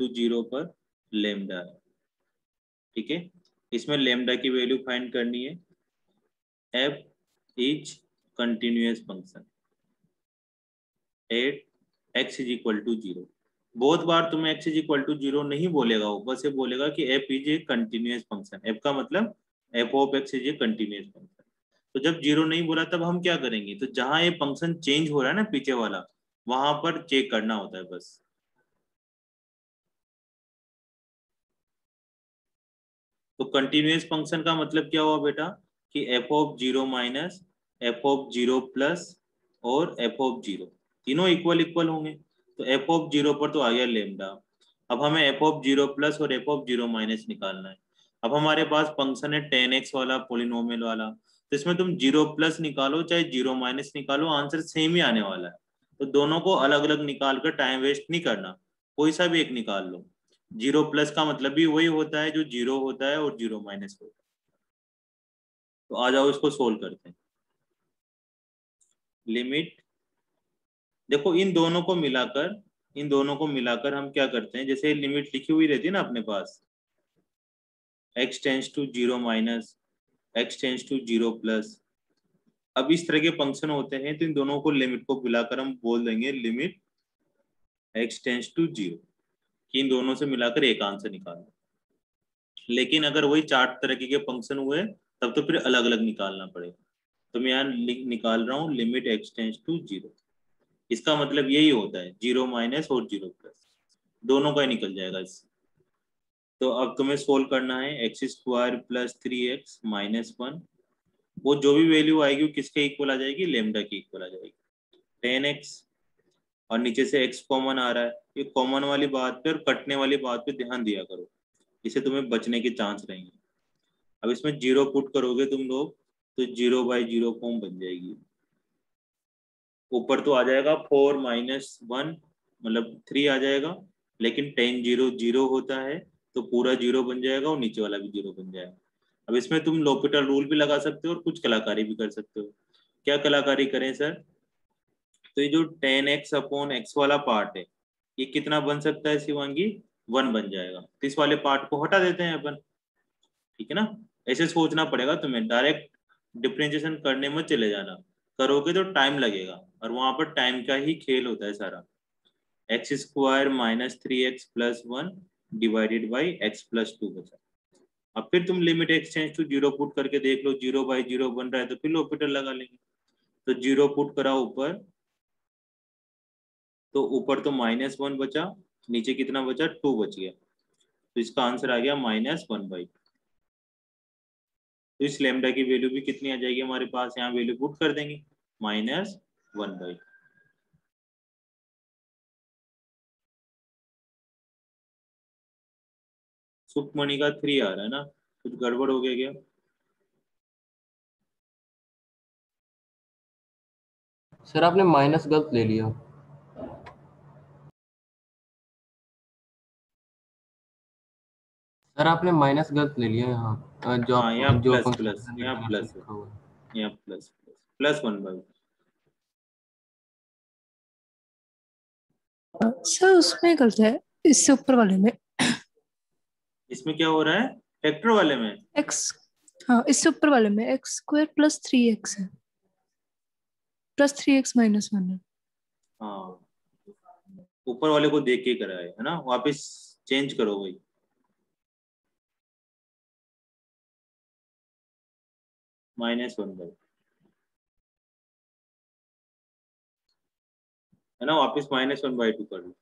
S1: 0 पर लेमडा है, ठीक है। इसमें लेमडा की वैल्यू फाइंड करनी है। f is continuous function at x = 0। बहुत बार तुम्हें x = 0 नहीं बोलेगा, वो बस ये बोलेगा कि f is a continuous function. f का मतलब f(x) is a continuous function. तो जब 0 नहीं बोला तब हम क्या करेंगे, तो जहां ये फंक्शन चेंज हो रहा है ना पीछे वाला, वहां पर चेक करना होता है बस। तो कंटिन्यूअस फंक्शन का मतलब क्या हुआ बेटा कि f(0) माइनस f(0) प्लस और f(0) तीनों इक्वल इक्वल होंगे। तो f(0) पर तो आ गया लेमडा। अब हमें f(0) प्लस और f(0) माइनस निकालना है। अब हमारे पास फंक्शन है 10x वाला पोलिनोमियल वाला, तो इसमें तुम 0 प्लस निकालो चाहे 0 माइनस निकालो आंसर सेम ही आने वाला है। तो दोनों को अलग अलग निकाल कर टाइम वेस्ट नहीं करना, कोई सा भी एक निकाल लो। 0 प्लस का मतलब भी वही होता है जो 0 होता है और 0 माइनस होता है। तो आ जाओ इसको सोल्व करते हैं। लिमिट, देखो इन दोनों को मिलाकर हम क्या करते हैं, जैसे लिमिट लिखी हुई रहती है ना अपने पास, x tends to 0 minus x tends to 0 plus. अब इस तरह के फंक्शन होते हैं तो इन दोनों को लिमिट को मिलाकर हम बोल देंगे लिमिट x टेंस टू 0, कि इन दोनों से मिलाकर एक आंसर निकालना। लेकिन अगर वही 4 तरह के फंक्शन हुए तब तो फिर अलग अलग निकालना पड़ेगा। तो मैं यहाँ निकाल रहा हूँ लिमिट x टेंस टू 0। इसका मतलब यही होता है 0 माइनस और 0 प्लस, दोनों का ही निकल जाएगा इससे। तो अब तुम्हें सोल्व करना है x² प्लस 3x माइनस 1, वो जो भी वैल्यू आएगी वो किसके इक्वल आ जाएगी, लेमडा की इक्वल आ जाएगी। 10x और नीचे से x कॉमन आ रहा है, ये कॉमन वाली बात पे और कटने वाली बात पे ध्यान दिया करो, इससे तुम्हें बचने के चांस रहेंगे। अब इसमें 0 पुट करोगे तुम लोग तो 0/0 फॉर्म बन जाएगी। ऊपर तो आ जाएगा 4 माइनस 1 मतलब 3 आ जाएगा, लेकिन 10 0 0 होता है तो पूरा 0 बन जाएगा और नीचे वाला भी 0 बन जाएगा। अब इसमें तुम l'Hopital रूल भी लगा सकते हो और कुछ कलाकारी भी कर सकते हो। क्या कलाकारी करें सर, तो ये जो 10x/x वाला पार्ट है ये कितना बन सकता है शिवांगी, 1 बन जाएगा। तो इस वाले पार्ट को हटा देते हैं अपन, ठीक है ना। ऐसे सोचना पड़ेगा तुम्हें, डायरेक्ट डिफरेंशिएशन करने में चले जाना, करोगे तो टाइम लगेगा और वहां पर टाइम का ही खेल होता है सारा। x² minus 3x plus 1 divided by x plus 2 बचा। अब फिर तुम limit x tends to 0 put करके देख लो, 0/0 बन रहा है तो फिर l'Hopital लगा लेंगे। तो 0 पुट करा ऊपर, तो ऊपर तो -1 बचा, नीचे कितना बचा, 2 बच गया। तो इसका आंसर आ गया -1/2। तो इस लेमडा की वैल्यू भी कितनी आ जाएगी हमारे पास, यहाँ वैल्यू पुट कर देंगे -1/2। सुखमणि का 3 आ रहा है ना, कुछ गड़बड़ हो गया क्या?
S5: सर आपने माइनस गलत ले लिया। सर आपने माइनस गलत ले लिया यहाँ, जो
S1: हाँ, यहाँ
S5: जो
S1: प्लस
S5: फंक्शन
S1: प्लस, यहाँ
S5: जनरेटर
S1: प्लस है,
S5: लिखा हुआ है।
S1: यहाँ प्लस प्लस +1/2।
S6: सर उसमें गलत है, इससे ऊपर वाले में
S1: इसमें क्या हो रहा है, फैक्टर वाले में?
S6: x, हाँ इससे ऊपर वाले में x² + 3x है, +3x - 1 है।
S1: हाँ, ऊपर वाले को देख के करा है ना, वापस चेंज करो भाई। -1/2 है ना, वापस -1/2 कर लो।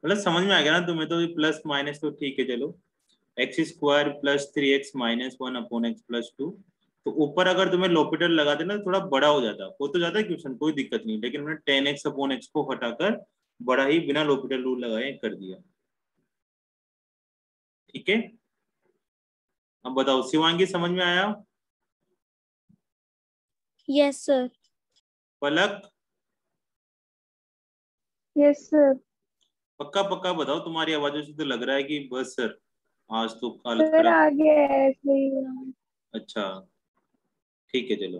S1: मतलब समझ में आ गया ना तुम्हें, तो प्लस माइनस तो ठीक है, चलो। x² + 3x - 1/x + 2। तो ऊपर अगर तुम्हें लोपिटल लगाते ना, तो थोड़ा बड़ा हो जाता, हो तो जाता है क्वेश्चन, कोई दिक्कत नहीं, लेकिन मैंने 10x/x को हटाकर बड़ा ही बिना लोपिटल रूल लगाए कर दिया। ठीक है, अब बताओ शिवांगी, समझ में आया?
S3: Yes sir.
S1: पलक,
S4: यस सर।
S1: पक्का पक्का बताओ, तुम्हारी आवाजों से तो लग रहा है कि बस सर आज तो हालत
S4: सर
S1: खराब।
S4: आगे ऐसे ही।
S1: अच्छा, ठीक है चलो।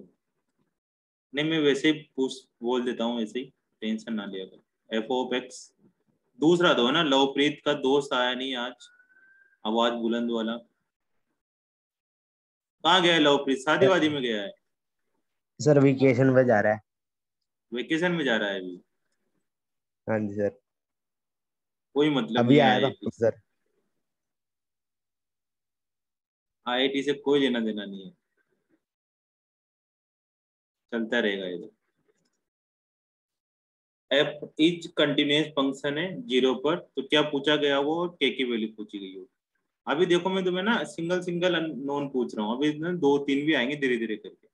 S1: नहीं, मैं वैसे ही पूछ बोल देता हूँ, वैसे ही टेंशन ना लिया करो। f(x) दूसरा दो है ना, लवप्रीत का दोस्त आया नहीं आज, आवाज बुलंद वाला। कहाँ गया है लवप्रीत, शादी वादी में गया है?
S2: सर वेकेशन पे जा रहा है।
S1: वेकेशन में जा रहा है अभी?
S2: हाँ जी सर,
S1: कोई मतलब
S2: अभी
S1: नहीं है
S2: आया था
S1: IIT से,
S2: सर।
S1: IIT से कोई लेना देना नहीं है, चलता रहेगा ये तो। एफ इज कंटिन्यूअस फंक्शन है 0 पर, तो क्या पूछा गया वो के की वैल्यू पूछी गई हो। अभी देखो मैं तुम्हें ना सिंगल सिंगल अननोन पूछ रहा हूँ, अभी ना 2 3 भी आएंगे धीरे धीरे करके।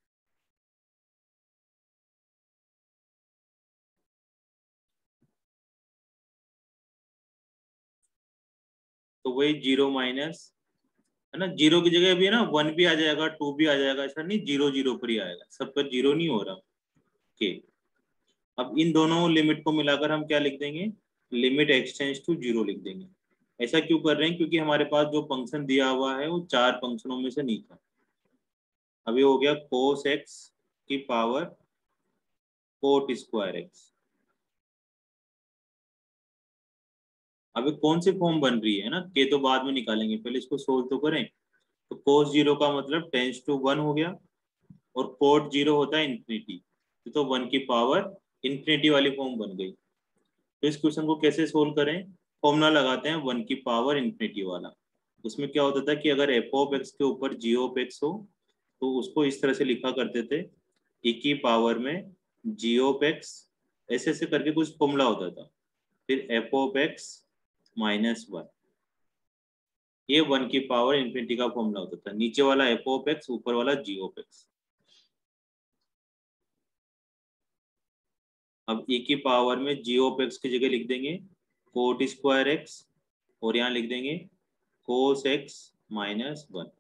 S1: तो वही 0 माइनस है ना, 0 की जगह अभी है ना 1 भी आ जाएगा, 2 भी आ जाएगा, ऐसा नहीं 0 0 पर ही आएगा, सब पर 0 नहीं हो रहा। ओके, अब इन दोनों लिमिट को मिलाकर हम क्या लिख देंगे, लिमिट x टेंड्स टू 0 लिख देंगे। ऐसा क्यों कर रहे हैं, क्योंकि हमारे पास जो फंक्शन दिया हुआ है वो 4 फंक्शनों में से नहीं था। अभी हो गया cos x की पावर cot² x। अभी कौन सी फॉर्म बन रही है ना, के तो बाद में निकालेंगे, पहले इसको सोल्व तो करें। तो cos 0 का मतलब टेंड्स टू 1 हो गया, और cot 0 होता है इन्फिनिटी, तो 1 की पावर इन्फिनिटी वाली फॉर्म बन गई। तो इस क्वेश्चन को कैसे सोल्व करें, फॉर्मूला लगाते हैं 1 की पावर इन्फिनिटी वाला। उसमें क्या होता था कि अगर f(x) के ऊपर g(x) हो, तो उसको इस तरह से लिखा करते थे, e की पावर में g(x), ऐसे ऐसे करके कुछ फॉर्मूला होता था। फिर f(x) - 1, ये 1 की पावर इन्फिनिटी का फॉर्मूला होता था। नीचे वाला f(x), ऊपर वाला g(x). अब e की पावर में g(x) की जगह लिख देंगे cot² x, और यहाँ लिख देंगे cos x - 1,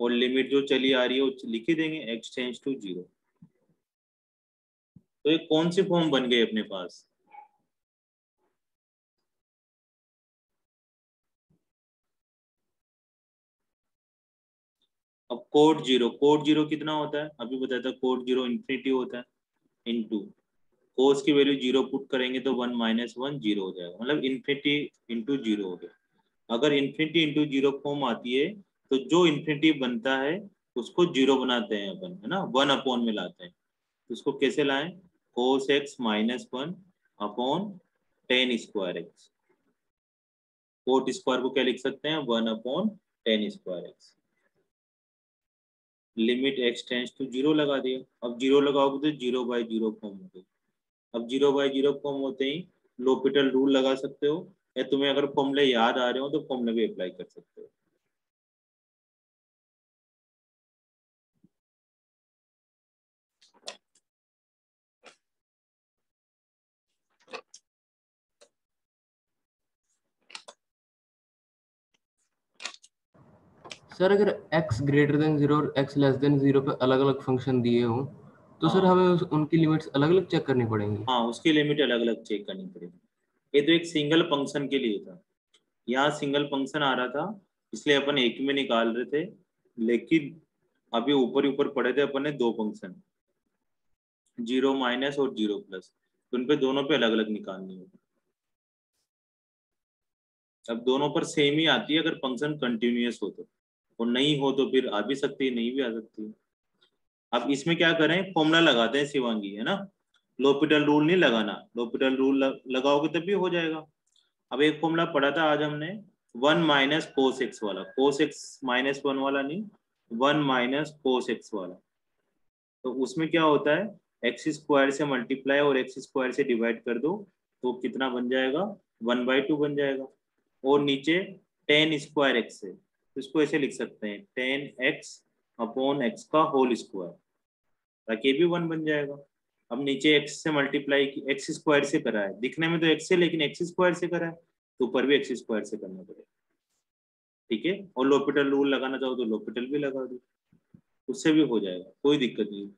S1: और लिमिट जो चली आ रही है वो लिख ही देंगे x टेंड्स टू 0। तो ये कौन सी फॉर्म बन गई अपने पास, अब cot 0 कितना होता है, अभी बताया था cot 0 इन्फिनिटी होता है, इनटू cos की वैल्यू 0 पुट करेंगे तो 1 - 1 0 हो जाएगा, मतलब इन्फिनिटी इंटू 0 हो गया। अगर इन्फिनिटी इंटू 0 फॉर्म आती है, तो जो इन्फिनिटी बनता है उसको 0 बनाते हैं अपन, है ना, 1 अपॉन में लाते हैं। तो उसको कैसे लाएं, cos x - 1 upon tan² x। cot² को क्या लिख सकते हैं, 1 upon tan² x। Limit x tends to 0 लगा दिया। अब 0 लगाओगे तो 0/0 फॉर्म हो गई। अब 0/0 फॉर्म होते ही लोपिटल रूल लगा सकते हो, या तुम्हें अगर फॉर्मूले याद आ रहे हो तो फॉर्मूले भी अप्लाई कर सकते हो।
S5: सर अगर x ग्रेटर देन 0 और x लेस देन 0 पे अलग अलग फंक्शन दिए हो तो सर
S1: हाँ
S5: हमें उनकी लिमिट्स अलग अलग चेक करनी पड़ेंगी।
S1: हाँ, उसकी लिमिट अलग अलग चेक करनी पड़ेगी। ये तो एक सिंगल फंक्शन के लिए था, यहाँ सिंगल फंक्शन आ रहा था इसलिए अपन एक में निकाल रहे थे, लेकिन अभी ऊपर ऊपर पढ़े थे अपन ने दो फंक्शन, 0 माइनस और 0 प्लस, तो उन पे दोनों पे अलग अलग निकालनी होगी। अब दोनों पर सेम ही आती है अगर फंक्शन कंटिन्यूअस हो तो, और नहीं हो तो फिर आ भी सकती है, नहीं भी आ सकती है। अब इसमें क्या करें, फॉर्मूला लगाते हैं शिवांगी, है ना। लोपिटल रूल नहीं लगाना, लोपिटल रूल लगाओगे तब भी हो जाएगा। अब एक फॉर्मूला पढ़ा था आज हमने, 1 माइनस कोस एक्स वाला, कोस एक्स माइनस 1 वाला नहीं, 1 माइनस कोस एक्स वाला। तो उसमें क्या होता है, एक्स स्क्वायर से मल्टीप्लाई और एक्स स्क्वायर से डिवाइड कर दो तो कितना बन जाएगा, 1/2 बन जाएगा। और नीचे टेन स्क्वायर एक्स है तो इसको ऐसे लिख सकते हैं 10x अपॉन एक्स का होल स्क्वायर, ताकि ये भी 1 बन जाएगा। अब नीचे एक्स से मल्टीप्लाई एक्स स्क्वायर से करा है, दिखने में तो एक्स है लेकिन एक्स स्क्वायर से करा है, तो ऊपर भी एक्स स्क्वायर से करना पड़ेगा, ठीक है। और लोपिटल रूल लगाना चाहो तो लोपिटल भी लगा दो, उससे भी हो जाएगा, कोई दिक्कत नहीं।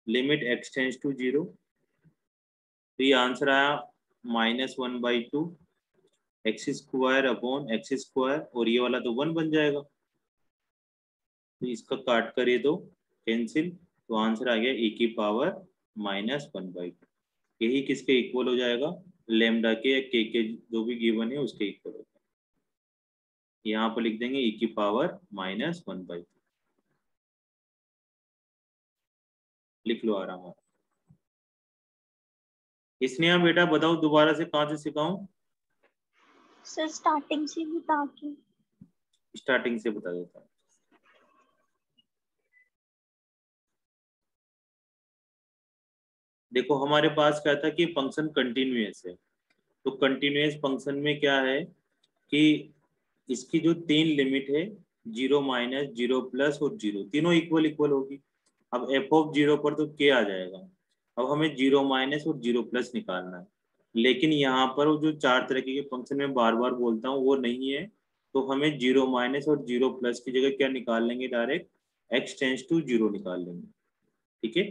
S1: लिमिट x टेंड्स टू 0, तो ये आंसर आया -1/2 x square upon x square, और ये वाला तो 1 बन जाएगा, तो इसका काट कर ये दो कैंसिल, तो आंसर आ गया e की पावर -1/2। यही किसके इक्वल हो जाएगा, लेमडा के या के जो भी गिवन है उसके इक्वल हो जाएगा। यहाँ पर लिख देंगे e की पावर -1/2, लिख लो आराम। इसने बेटा बताओ दोबारा से कहाँ से सिखाऊं,
S7: सर स्टार्टिंग से बता के।
S1: स्टार्टिंग से बता देता हूँ। देखो हमारे पास क्या था कि फंक्शन कंटिन्यूअस है, तो कंटिन्यूअस फंक्शन में क्या है कि इसकी जो तीन लिमिट है, 0 माइनस 0 प्लस और 0, तीनों इक्वल इक्वल होगी। अब f(0) पर तो k आ जाएगा। अब हमें 0 माइनस और 0 प्लस निकालना है, लेकिन यहाँ पर वो जो चार तरीके के फंक्शन में बार बार बोलता हूँ वो नहीं है, तो हमें 0 माइनस और 0 प्लस की जगह क्या निकाल लेंगे, डायरेक्ट x टेंड्स टू 0 निकाल लेंगे, ठीक है।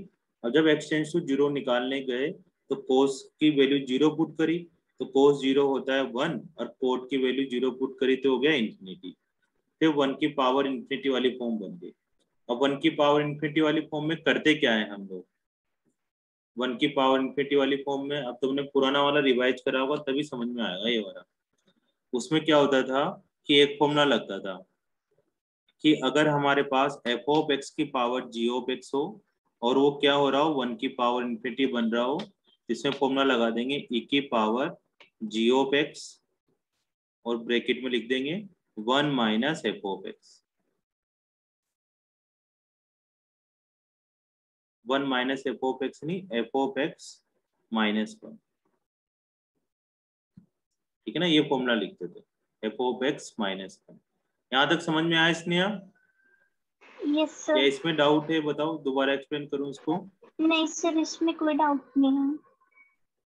S1: अब जब x टेंड्स टू 0 निकालने गए तो कोस की वैल्यू 0 पुट करी तो कोस 0 होता है 1, और कोट की वैल्यू 0 पुट करी तो हो गया इन्फिनिटी, फिर 1 की पावर इन्फिनिटी वाली फॉर्म बन गई। अब 1 की पावर इन्फिनिटी वाली फॉर्म में करते क्या है हम लोग, 1 की पावर इन्फिनिटी वाली फॉर्म में, अब तुमने पुराना वाला रिवाइज करा होगा तभी समझ में आएगा ये वाला। उसमें क्या होता था कि एक फॉर्मूला लगता था कि अगर हमारे पास f(x) की पावर g(x) हो और वो क्या हो रहा हो, 1 की पावर इन्फिनिटी बन रहा हो, इसमें फॉर्मूला लगा देंगे e की पावर g(x) और ब्रैकेट में लिख देंगे 1 माइनस f(x), 1 माइनस f(x) नहीं, f(x) -1, ठीक है ना। ये फॉर्मूला लिखते थे f(x) -1। यहाँ तक समझ में आया स्नेहा?
S7: यस
S1: क्या
S7: सर।
S1: इसमें डाउट है, बताओ, दोबारा एक्सप्लेन करूँ इसको?
S7: नहीं सर, इसमें कोई डाउट नहीं है।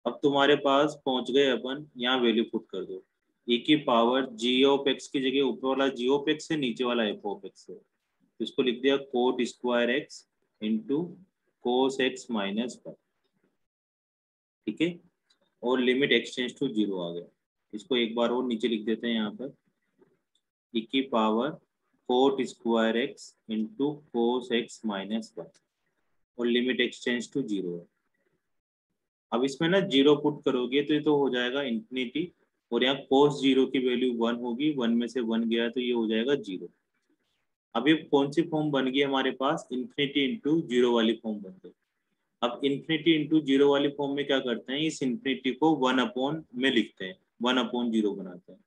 S1: अब तुम्हारे पास पहुंच गए अपन, यहाँ वैल्यू पुट कर दो, e की पावर g(x) की जगह ऊपर वाला g(x) है, नीचे वाला f(x) है, तो इसको लिख दिया coat square x into cos x -1, ठीक है। और लिमिट x टेंड्स टू 0 आ गया, इसको एक बार और नीचे लिख देते हैं यहाँ पर, e की power coat square x into cos x -1, और लिमिट x टेंड्स टू 0 है। अब इसमें ना 0 पुट करोगे तो ये तो हो जाएगा इन्फिनिटी, और यहाँ कोस 0 की वैल्यू 1 होगी, 1 में से 1 गया तो ये हो जाएगा 0। अब ये कौन सी फॉर्म बन गई हमारे पास, इन्फिनिटी इंटू 0 वाली फॉर्म बन गई। अब इन्फिनिटी इंटू 0 वाली फॉर्म में क्या करते हैं, इस इन्फिनिटी को 1 अपॉन में लिखते हैं, 1/0 बनाते हैं।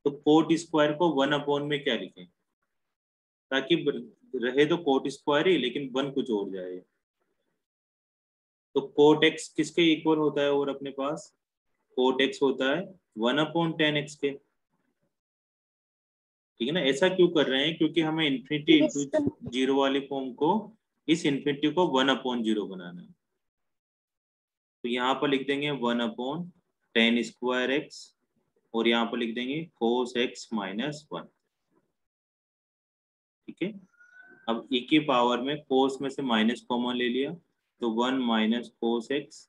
S1: तो कोट स्क्वायर को 1 अपॉन में क्या लिखें, ताकि रहे तो कोट स्क्वायर ही, लेकिन बन कुछ और जाए। तो कोट एक्स किसके इक्वल होता है और अपने पास कोट एक्स होता है 1/10x के। ठीक है ना। ऐसा क्यों कर रहे हैं, क्योंकि हमें infinity
S7: Yes,
S1: into
S7: sir.
S1: Zero वाली फॉर्म को, इस इन्फिनिटी को 1/0 बनाना है। तो यहाँ पर लिख देंगे 1/10 स्क्वायर x, और यहाँ पर लिख देंगे cos x माइनस 1। ठीक है। अब e की पावर में cos में से माइनस कॉमन ले लिया, तो 1 माइनस cos x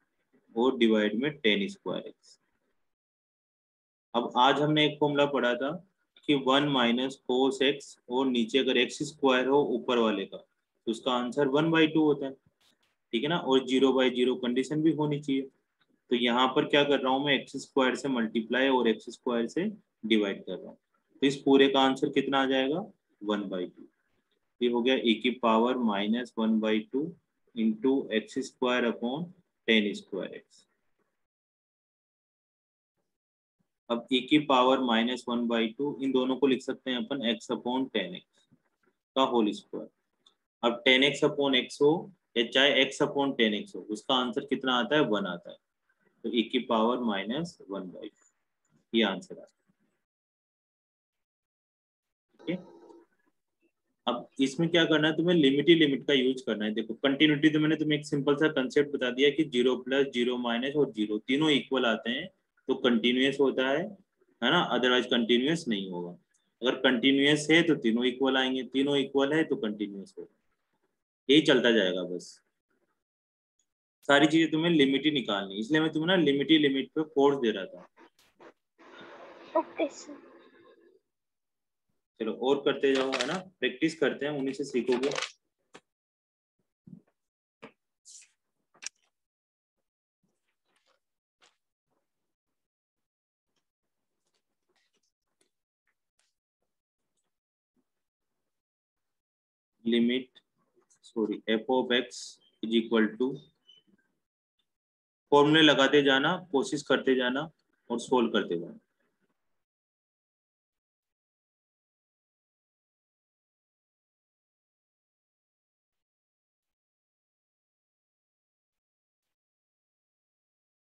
S1: और डिवाइड में 10 स्क्वायर x। अब आज हमने एक फॉर्मूला पढ़ा था कि 1 माइनस cos x और नीचे अगर x स्क्वायर हो ऊपर वाले का, तो उसका आंसर 1/2 होता है। ठीक है ना। और 0/0 कंडीशन भी होनी चाहिए। तो यहाँ पर क्या कर रहा हूँ मैं, एक्स स्क्वायर से मल्टीप्लाई और एक्स स्क्वायर से डिवाइड कर रहा हूँ। तो इस पूरे का आंसर कितना आ जाएगा, 1/2। ये हो गया e की power minus 1/2 into x square upon 10 square x. अब e की पावर माइनस 1/2, इन दोनों को लिख सकते हैं अपन x अपॉन 10x का होल स्क्वायर। अब 10x अपॉन x हो या चाहे x अपॉन 10x हो, उसका आंसर कितना आता है, 1 आता है। तो e की पावर माइनस 1/2 ये आंसर आता है। ठीक है। अब इसमें क्या करना है, तुम्हें लिमिट ही लिमिट का यूज करना है। देखो कंटिन्यूटी तो मैंने तुम्हें एक सिंपल सा कंसेप्ट बता दिया कि 0 प्लस 0 माइनस और 0 तीनों इक्वल आते हैं तो कंटिन्यूअस होता है ना, अदरवाइज कंटिन्यूअस नहीं होगा। अगर कंटिन्यूअस है तो तीनों इक्वल आएंगे, तीनों इक्वल है तो कंटिन्यूअस होगा। यही चलता जाएगा बस। सारी चीजें तुम्हें लिमिट ही निकालनी, इसलिए मैं तुम्हें ना लिमिट ही लिमिट पे फोर्स दे रहा था।
S7: Okay, sir.
S1: चलो और करते जाओ, है ना, प्रैक्टिस करते हैं, उन्हीं से सीखोगे। Limit f of x is equal to, फॉर्मूले लगाते जाना, कोशिश करते जाना और सोल्व करते जाना।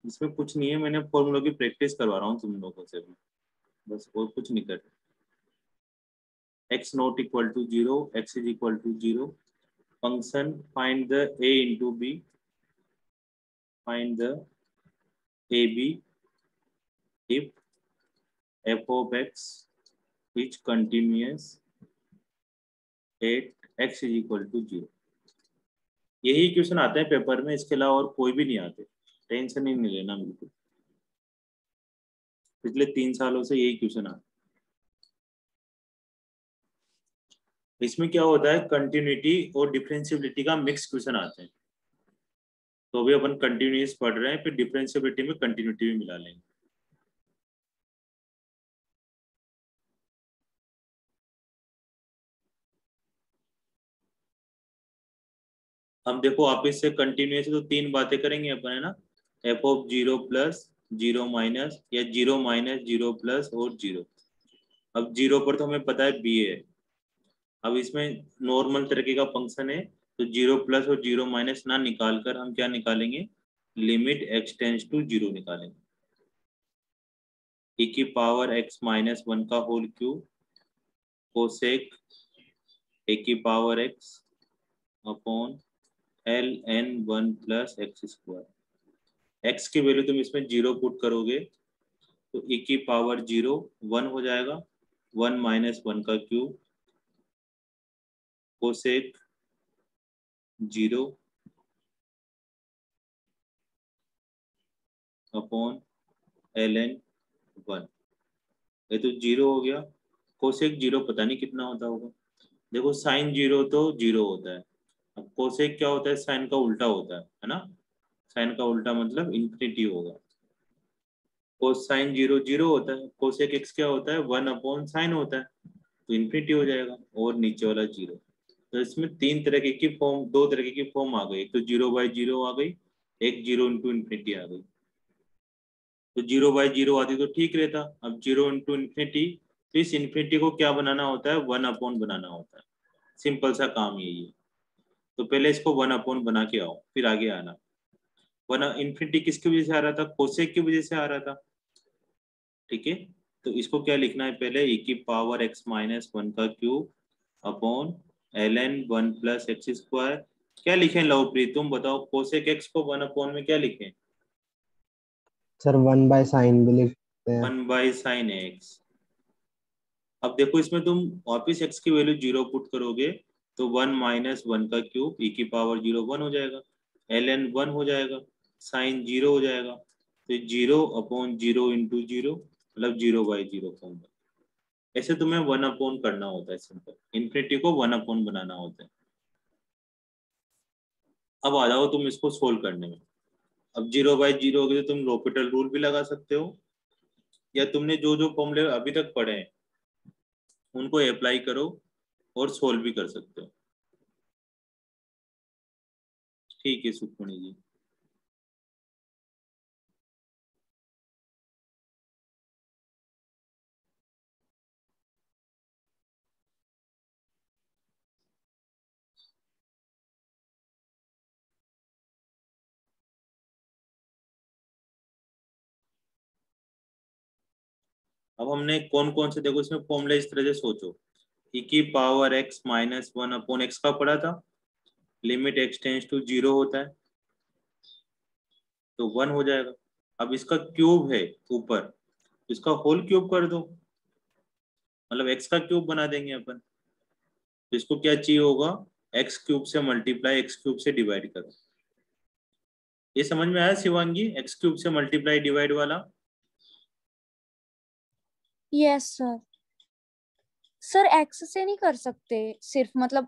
S1: इसमें कुछ नहीं है, मैंने फॉर्मूलों की प्रैक्टिस करवा रहा हूँ तुम लोगों से, बस और कुछ नहीं कर रहे। x not equal to 0, x is equal to 0, function find the a into b, find the a b if f of x is continuous at x is equal to 0। यही क्वेश्चन आते हैं पेपर में, इसके अलावा और कोई भी नहीं आते, टेंशन ही नहीं लेना बिल्कुल। पिछले 3 सालों से यही क्वेश्चन आता है। इसमें क्या होता है, कंटिन्यूटी और डिफरेंशियबिलिटी का मिक्स क्वेश्चन आते हैं। तो अभी अपन कंटिन्यूअस पढ़ रहे हैं, फिर डिफरेंशियबिलिटी में कंटिन्यूटी भी मिला लेंगे। अब देखो आप इससे कंटिन्यूअस तो 3 बातें करेंगे अपन, है ना, f ऑफ 0 प्लस 0 माइनस, या 0 माइनस 0 प्लस और 0। अब 0 पर तो हमें पता है b है। अब इसमें नॉर्मल तरीके का फंक्शन है, तो 0 प्लस और 0 माइनस ना निकाल कर हम क्या निकालेंगे, लिमिट x टेंड्स टू 0 निकालेंगे। e की पावर x माइनस 1 का होल क्यूब कोसेक a की power x upon ln 1 plus x square. x की वैल्यू तुम इसमें 0 पुट करोगे तो e की पावर 0 1 हो जाएगा, 1 माइनस 1 का क्यूब कोसेक 0 अपॉन ln 1। ये तो 0 हो गया। कोसेक 0 पता नहीं कितना होता होगा। देखो साइन 0 तो 0 होता है। अब कोसेक क्या होता है, साइन का उल्टा होता है ना, साइन का उल्टा मतलब इन्फिनिटी होगा। कोसाइन 0 0 होता है, कोसेक x क्या होता है, 1 अपॉन साइन होता है, तो इन्फिनिटी हो जाएगा, और नीचे वाला 0। तो इसमें 3 तरह की फॉर्म, 2 तरह की फॉर्म आ गई। तो 0/0 आ गई, एक 0 इंटू इन्फिनिटी आ गई। तो 0/0 आती तो ठीक रहता। अब 0 इंटू इन्फिनिटी, तो इस इन्फिनिटी को क्या बनाना होता है, 1 अपॉन बनाना होता है। सिंपल सा काम यही है। तो पहले इसको 1 बना के आओ, फिर आगे आना। 1 किसकी वजह से आ रहा था? कोसेक की वजह से आ रहा था। ठीक है, तो इसको क्या लिखना है पहले? e की पावर x माइनस 1 का cube upon ln 1 plus x square. क्या लिखें लवप्रीत, तुम बताओ, कोसेक x को 1 में क्या लिखें?
S2: सर 1/sin भी लिखते हैं।
S1: 1/sin x। अब देखो इसमें तुम वापिस x की वैल्यू 0 पुट करोगे तो 1 माइनस 1 का क्यूब e की पावर 0 1 हो जाएगा, ln 1 हो जाएगा, साइन 0 हो जाएगा, तो 0 अपॉन 0 इंटू 0 मतलब 0/0 फॉर्म। ऐसे तुम्हें 1 करना होता है, सिंपल। इन्फिनिटी को 1 बनाना होता है। अब आ जाओ तुम इसको सोल्व करने में। अब 0/0 हो गए तो तुम l'Hopital रूल भी लगा सकते हो, या तुमने जो जो फॉर्मूले अभी तक पढ़े हैं उनको अप्लाई करो और सोल्व भी कर सकते हो। ठीक है सुखमणि जी। अब हमने कौन कौन से, देखो इसमें फॉर्मूले इस तरह से सोचो। e की power x minus 1 upon x का पढ़ा था, लिमिट x टेंस टू 0 होता है तो 1 हो जाएगा। अब इसका क्यूब है ऊपर, इसका होल क्यूब कर दो, मतलब x का क्यूब बना देंगे अपन। तो इसको क्या चाहिए होगा? x क्यूब से मल्टीप्लाई x क्यूब से डिवाइड करो। ये समझ में आया शिवांगी, x क्यूब से मल्टीप्लाई डिवाइड वाला?
S3: Yes sir. सर एक्स से नहीं कर सकते, सिर्फ मतलब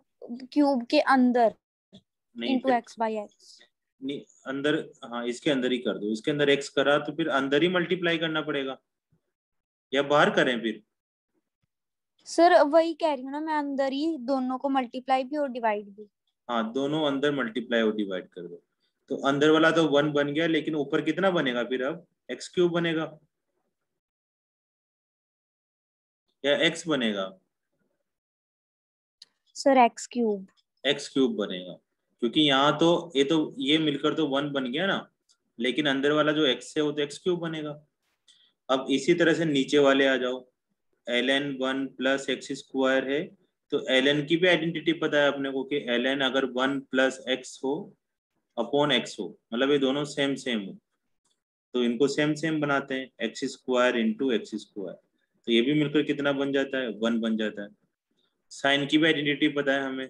S3: क्यूब के अंदर
S1: नहीं
S3: इनटू एक्स बाई एक्स।
S1: नहीं, अंदर, हाँ इसके अंदर ही कर दो। इसके अंदर x करा तो फिर अंदर ही मल्टीप्लाई करना पड़ेगा, या बाहर करें फिर?
S3: सर वही कह रही हूँ ना मैं, अंदर ही दोनों को मल्टीप्लाई भी और डिवाइड भी।
S1: हाँ दोनों अंदर मल्टीप्लाई और डिवाइड कर दो। तो अंदर वाला तो 1 बन गया, लेकिन ऊपर कितना बनेगा फिर? अब x क्यूब बनेगा या x बनेगा?
S3: Sir x cube.
S1: x cube बनेगा, क्योंकि यहाँ तो ये मिलकर तो 1 बन गया ना, लेकिन अंदर वाला जो x है वो तो x क्यूब बनेगा। अब इसी तरह से नीचे वाले आ जाओ, ln 1 प्लस एक्स स्क्वायर है, तो ln की भी आइडेंटिटी पता है अपने को कि ln अगर 1 प्लस एक्स हो अपॉन एक्स हो, मतलब ये दोनों सेम सेम हो, तो इनको सेम सेम बनाते हैं, x square into x square. तो ये भी मिलकर कितना बन जाता है? 1 बन जाता है। साइन की भी आइडेंटिटी पता है हमें,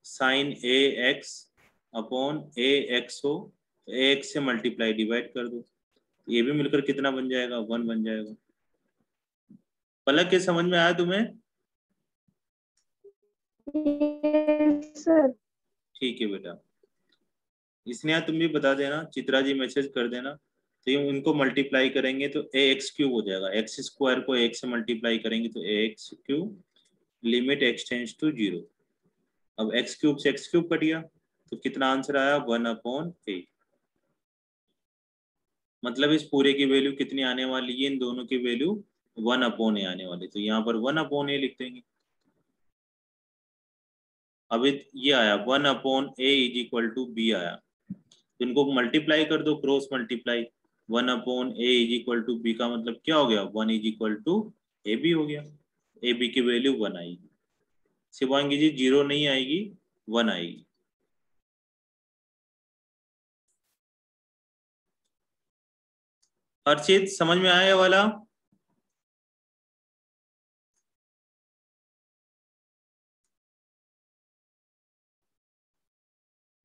S1: साइन ए एक्स अपॉन ए एक्स हो, ए एक्स से मल्टीप्लाई डिवाइड कर दो, ये भी मिलकर कितना बन जाएगा? 1 बन जाएगा। पलक के समझ में आया तुम्हें?
S4: Yes sir.
S1: ठीक है बेटा, इसने तुम भी बता देना, चित्रा जी मैसेज कर देना। तो ये इनको मल्टीप्लाई करेंगे तो ए एक्स क्यूब हो जाएगा, एक्स स्क्वायर को एक से मल्टीप्लाई करेंगे तो a x cube, limit x tends to 0। अब एक्स क्यूब से एक्स क्यूब कट गया तो कितना आंसर आया? 1/8। मतलब इस पूरे की वैल्यू कितनी आने वाली है? इन दोनों की वैल्यू 1/a आने वाली, तो यहाँ पर 1/a लिख देंगे। अब ये आया 1/a is equal to B आया, तो इनको मल्टीप्लाई कर दो, cross multiply. 1/a is equal to b का मतलब क्या हो गया? 1 is equal to a b हो गया। ए बी की वैल्यू 1 आएगी। शिवांगी जी 0 नहीं आएगी, 1 आएगी। हर्षित समझ में आया ये वाला?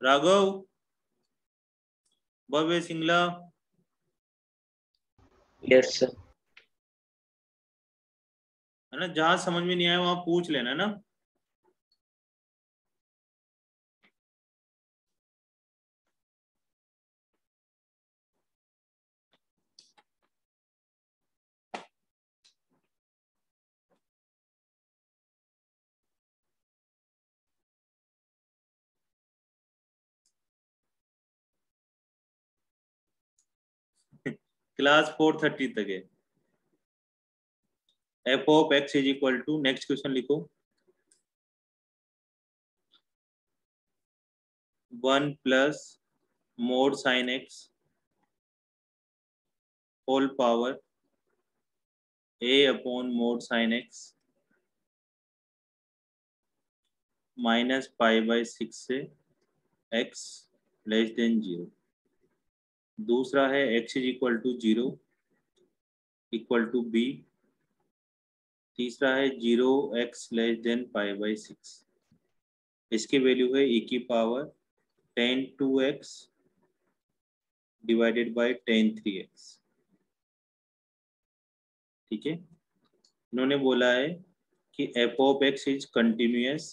S1: राघव, भव्य सिंगला,
S8: यस सर।
S1: है ना? जहां समझ में नहीं आया वहां पूछ लेना ना। क्लास 4:30 तक है। f of x is equal to, next question लिखो। 1 plus mod sine x whole power a upon mod sine x minus pi by 6 से x लेस देन 0। दूसरा है x is equal to 0 equal to b। तीसरा है 0x less than pi by 6। इसकी value है e की power 10 2x divided by 10 3x। ठीक है, इन्होंने बोला है कि f of x is continuous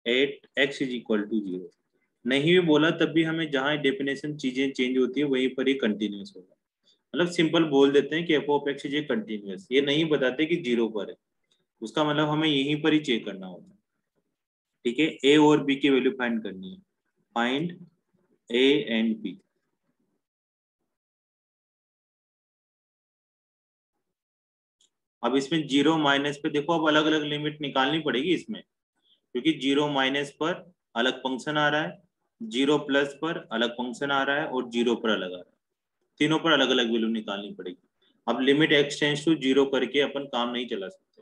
S1: at x is equal to 0। नहीं भी बोला तब भी हमें जहाँ डेफिनेशन चीजें चेंज होती है वहीं पर ही कंटिन्यूअस होगा। मतलब सिंपल बोल देते हैं कि f of x is a continuous, ये नहीं बताते कि 0 पर है, उसका मतलब हमें यहीं पर ही चेक करना होता है। ठीक है, a और b की वैल्यू फाइंड करनी है, फाइंड a एंड b। अब इसमें 0 माइनस पे देखो, अब अलग अलग लिमिट निकालनी पड़ेगी इसमें, क्योंकि 0 माइनस पर अलग फंक्शन आ रहा है, 0 प्लस पर अलग फंक्शन आ रहा है और 0 पर अलग आ रहा है, तीनों पर अलग अलग वैल्यू निकालनी पड़ेगी। अब लिमिट x टेंड्स टू 0 करके अपन काम नहीं चला सकते।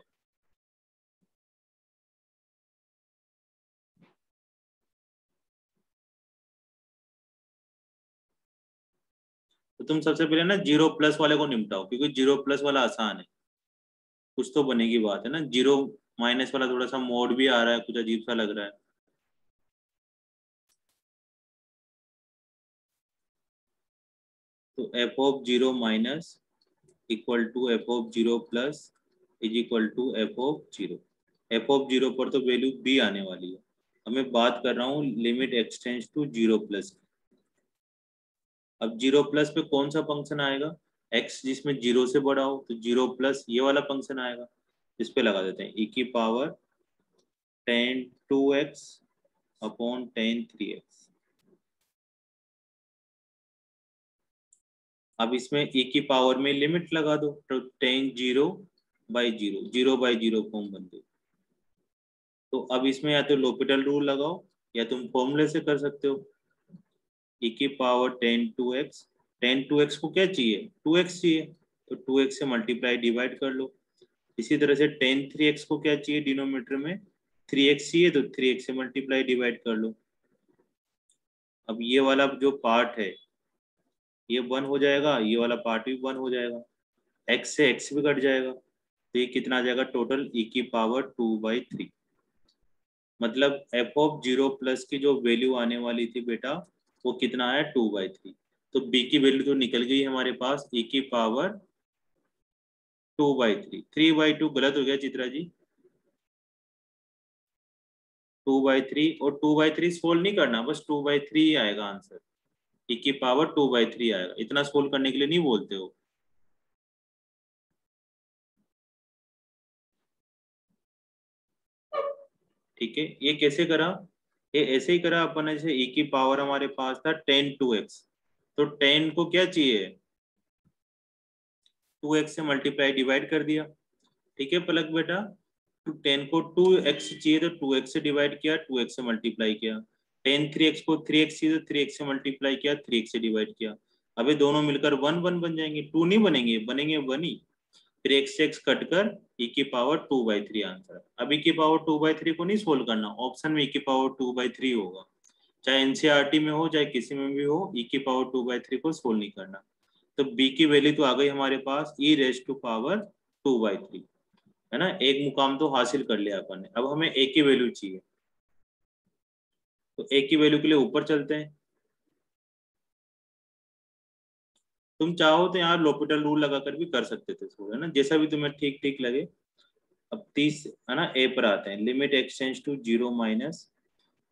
S1: तो तुम सबसे पहले ना 0 प्लस वाले को निपटाओ, क्योंकि 0 प्लस वाला आसान है, कुछ तो बनेगी बात है ना। 0 माइनस वाला थोड़ा सा मोड भी आ रहा है, कुछ अजीब सा लग रहा है। तो f of 0 minus equal to f of 0 plus is equal to f of 0। f of 0 पर तो वैल्यू b आने वाली है, अब मैं बात कर रहा हूँ limit x tends to 0 plus. अब 0 प्लस पे कौन सा फंक्शन आएगा, x जिसमें 0 से बड़ा हो, तो 0 प्लस ये वाला फंक्शन आएगा, इस पे लगा देते हैं e की पावर 10 2x अपॉन 10 3x। अब इसमें e की पावर में लिमिट लगा दो, तो 10 0 बाई 0 0 बाई 0 फॉर्म बन गई। तो अब इसमें या तो लोपिटल रूल लगाओ या तुम फॉर्मूले से कर सकते हो। e की पावर 10 2x, 10 2x को क्या चाहिए, 2x चाहिए, तो 2x से मल्टीप्लाई डिवाइड कर लो। इसी तरह से 10 3x को क्या चाहिए, डिनोमिनेटर में 3x चाहिए, तो 3x से मल्टीप्लाई डिवाइड कर लो। अब ये वाला जो पार्ट है ये 1 हो जाएगा, ये वाला पार्ट भी 1 हो जाएगा, x से x भी कट जाएगा, तो ये कितना आ जाएगा टोटल e की पावर 2/3। मतलब f ऑफ 0 प्लस की जो वैल्यू आने वाली थी बेटा वो कितना है 2/3। तो b की वैल्यू तो निकल गई हमारे पास e की पावर 2/3। 3/2 गलत हो गया चित्रा जी, 2/3, और 2/3 सोल्व नहीं करना, बस 2/3 ही आएगा आंसर, e की पावर 2/3 आएगा, इतना सोल्व करने के लिए नहीं बोलते हो। ठीक है, ये कैसे करा, ये ऐसे ही करा अपन, ऐसे e की पावर हमारे पास था 10 2x, तो 10 को क्या चाहिए 2x से मल्टीप्लाई डिवाइड कर दिया। ठीक है पलक बेटा, तो 10 को 2x चाहिए तो 2x से डिवाइड किया, 2x से मल्टीप्लाई किया। 10 3x को 3x चाहिए तो 3x से मल्टीप्लाई किया, 3x से डिवाइड किया। अब ये दोनों मिलकर 1 1 बन जाएंगे, 2 नहीं बनेंगे, बनेंगे 1 ही। फिर x से x कट कर e की पावर 2/3 आंसर। अब e की पावर 2/3 को नहीं सोल्व करना, ऑप्शन में e की पावर 2/3 होगा, चाहे एनसीईआरटी में हो चाहे किसी में भी हो, e की पावर 2/3 को सोल्व नहीं करना। तो b की वैल्यू तो आ गई हमारे पास e रेज टू पावर 2/3, है ना, एक मुकाम तो हासिल कर लिया अपन ने। अब हमें a की वैल्यू चाहिए, तो a की वैल्यू के लिए ऊपर चलते हैं। तुम चाहो तो यहाँ लोपिटल रूल लगाकर भी कर सकते थे, है ना, जैसा भी तुम्हें ठीक ठीक लगे। अब 30 है ना, a पर आते हैं, limit x tends to 0 minus,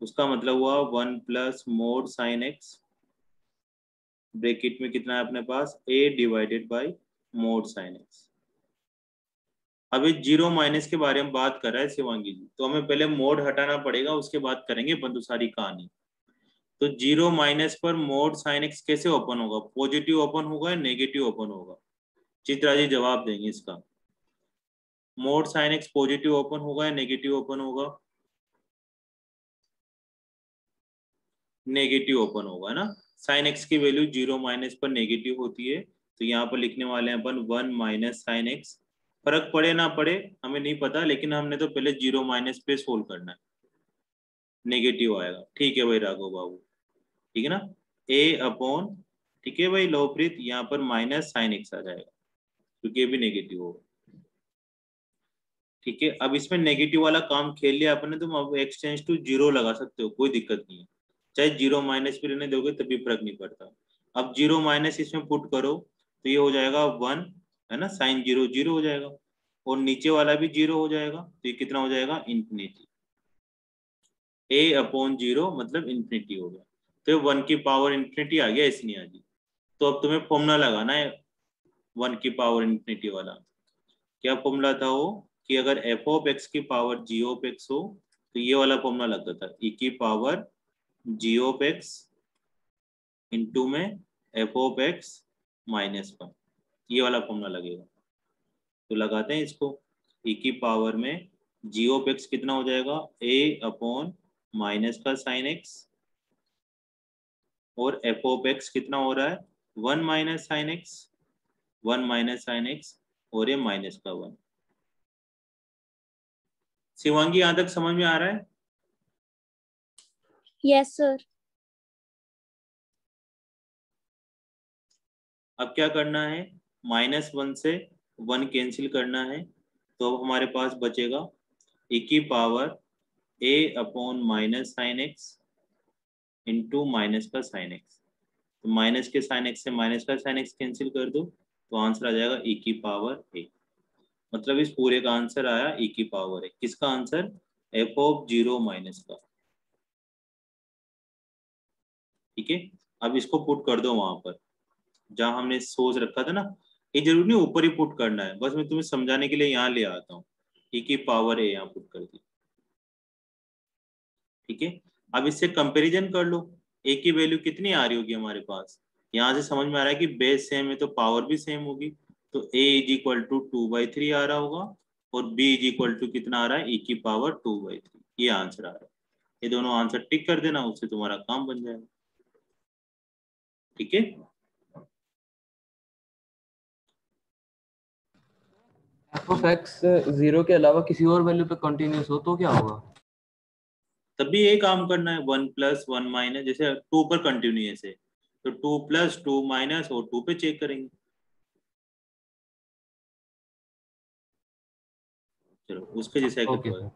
S1: उसका मतलब हुआ 1 plus mod sine x, bracket में कितना है अपने पास a divided by mod sine x. अभी 0 माइनस के बारे में बात कर रहा है शिवांगी जी, तो हमें पहले मोड हटाना पड़ेगा, उसके बाद करेंगे बंधु सारी कहानी। तो 0 माइनस पर मोड साइन एक्स कैसे ओपन होगा, पॉजिटिव ओपन होगा या नेगेटिव ओपन होगा, चित्रा जी जवाब देंगे इसका। Mode sine x positive open होगा या नेगेटिव ओपन होगा, नेगेटिव ओपन होगा ना। साइन एक्स की वैल्यू 0 माइनस पर नेगेटिव होती है, तो यहाँ पर लिखने वाले हैं अपन 1 माइनस साइन एक्स। फर्क पड़े ना पड़े हमें नहीं पता, लेकिन हमने तो पहले 0 माइनस पे सोल्व करना है, नेगेटिव आएगा। ठीक है भाई राघव बाबू, ठीक है ना। ए अपॉन, ठीक है भाई लवप्रीत, यहाँ पर माइनस साइन एक्स आ जाएगा क्योंकि ये भी नेगेटिव होगा। ठीक है, अब इसमें नेगेटिव वाला काम खेल लिया आपने, तुम अब एक्स टेंड्स टू 0 लगा सकते हो, कोई दिक्कत नहीं है। चाहे 0 माइनस भी रहने दोगे तभी फर्क नहीं पड़ता। अब 0 माइनस इसमें पुट करो तो ये हो जाएगा 1, है ना, साइन 0 0 हो जाएगा, और नीचे वाला भी 0 हो जाएगा, तो ये कितना हो जाएगा, इन्फिनिटी। ए अपॉन 0 मतलब इन्फिनिटी हो गया, तो 1 की पावर इन्फिनिटी आ गया इसलिए आ गई। तो अब तुम्हें फॉर्मूला लगाना है 1 की पावर इन्फिनिटी वाला। क्या फॉर्मूला था वो, कि अगर एफ ऑफ एक्स की पावर जी ऑफ एक्स हो तो ये वाला फॉर्मूला लगता था, ई की power g of x into में एफ ऑफ एक्स माइनस 1, ये वाला फॉर्मूला लगेगा। तो लगाते हैं इसको, ई की पावर में जी ऑफ एक्स कितना हो जाएगा, ए अपॉन माइनस का साइन एक्स, और एफ ऑफ एक्स कितना हो रहा है, 1 minus sine x, 1 minus sine x, और ये माइनस का 1। शिवांगी यहां तक समझ में आ रहा है?
S3: Yes sir.
S1: अब क्या करना है, -1 से 1 कैंसिल करना है, तो अब हमारे पास बचेगा e की power a upon minus sine x into minus का साइन एक्स। तो माइनस के साइन एक्स से माइनस का साइन एक्स कैंसिल कर दो, तो आंसर आ जाएगा e की पावर a। मतलब इस पूरे का आंसर आया e की पावर a। किसका आंसर, f ऑफ 0 माइनस का। ठीक है, अब इसको पुट कर दो वहां पर जहां हमने सोच रखा था ना। ये जरूरी नहीं ऊपर ही पुट करना है, बस मैं तुम्हें समझाने के लिए यहाँ ले आता हूँ। e की पावर a यहाँ पुट कर दी। ठीक है, अब इससे कंपैरिजन कर लो, a की वैल्यू कितनी आ रही होगी हमारे पास। यहाँ से समझ में आ रहा है कि बेस सेम है तो पावर भी सेम होगी, तो a इज इक्वल टू 2/3 आ रहा होगा, और b इज इक्वल टू कितना आ रहा है, e की पावर 2/3। ये आंसर आ रहा है। ये दोनों आंसर टिक कर देना, उससे तुम्हारा काम बन जाएगा। ठीक है,
S5: एफ ऑफ एक्स 0 के अलावा किसी और वैल्यू पे कंटिन्यूस हो तो क्या होगा?
S1: तब भी यही काम करना है, 1 प्लस 1 माइनस, जैसे 2 पर कंटिन्यूस है तो 2 प्लस 2 माइनस, और 2 पे चेक करेंगे। चलो उसके जैसा
S5: ओके
S1: करवा,
S5: सर।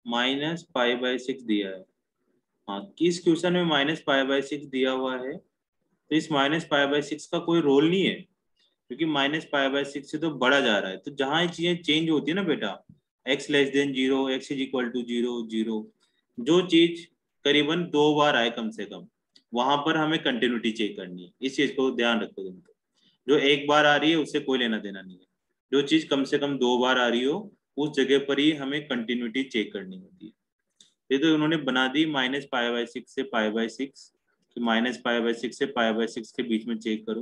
S1: -π/6 दिया है। हाँ, किस क्वेश्चन में -π/6 दिया हुआ है, तो इस -π/6 का कोई रोल नहीं है, क्योंकि -π/6 से तो बढ़ा जा रहा है। तो जहां ये चीजें चेंज होती है ना बेटा, x less than 0, x is equal to 0 0, जो चीज करीबन 2 बार आए कम से कम, वहां पर हमें कंटिन्यूटी चेक करनी है। इस चीज को ध्यान रखो तुम। जो एक बार आ रही है उससे कोई लेना देना नहीं है, जो चीज कम से कम 2 बार आ रही हो उस जगह पर ही हमें कंटिन्यूटी चेक करनी होती है। ये तो उन्होंने बना दी -π/6 से π/6, कि -π/6 से π/6 के बीच में चेक करो,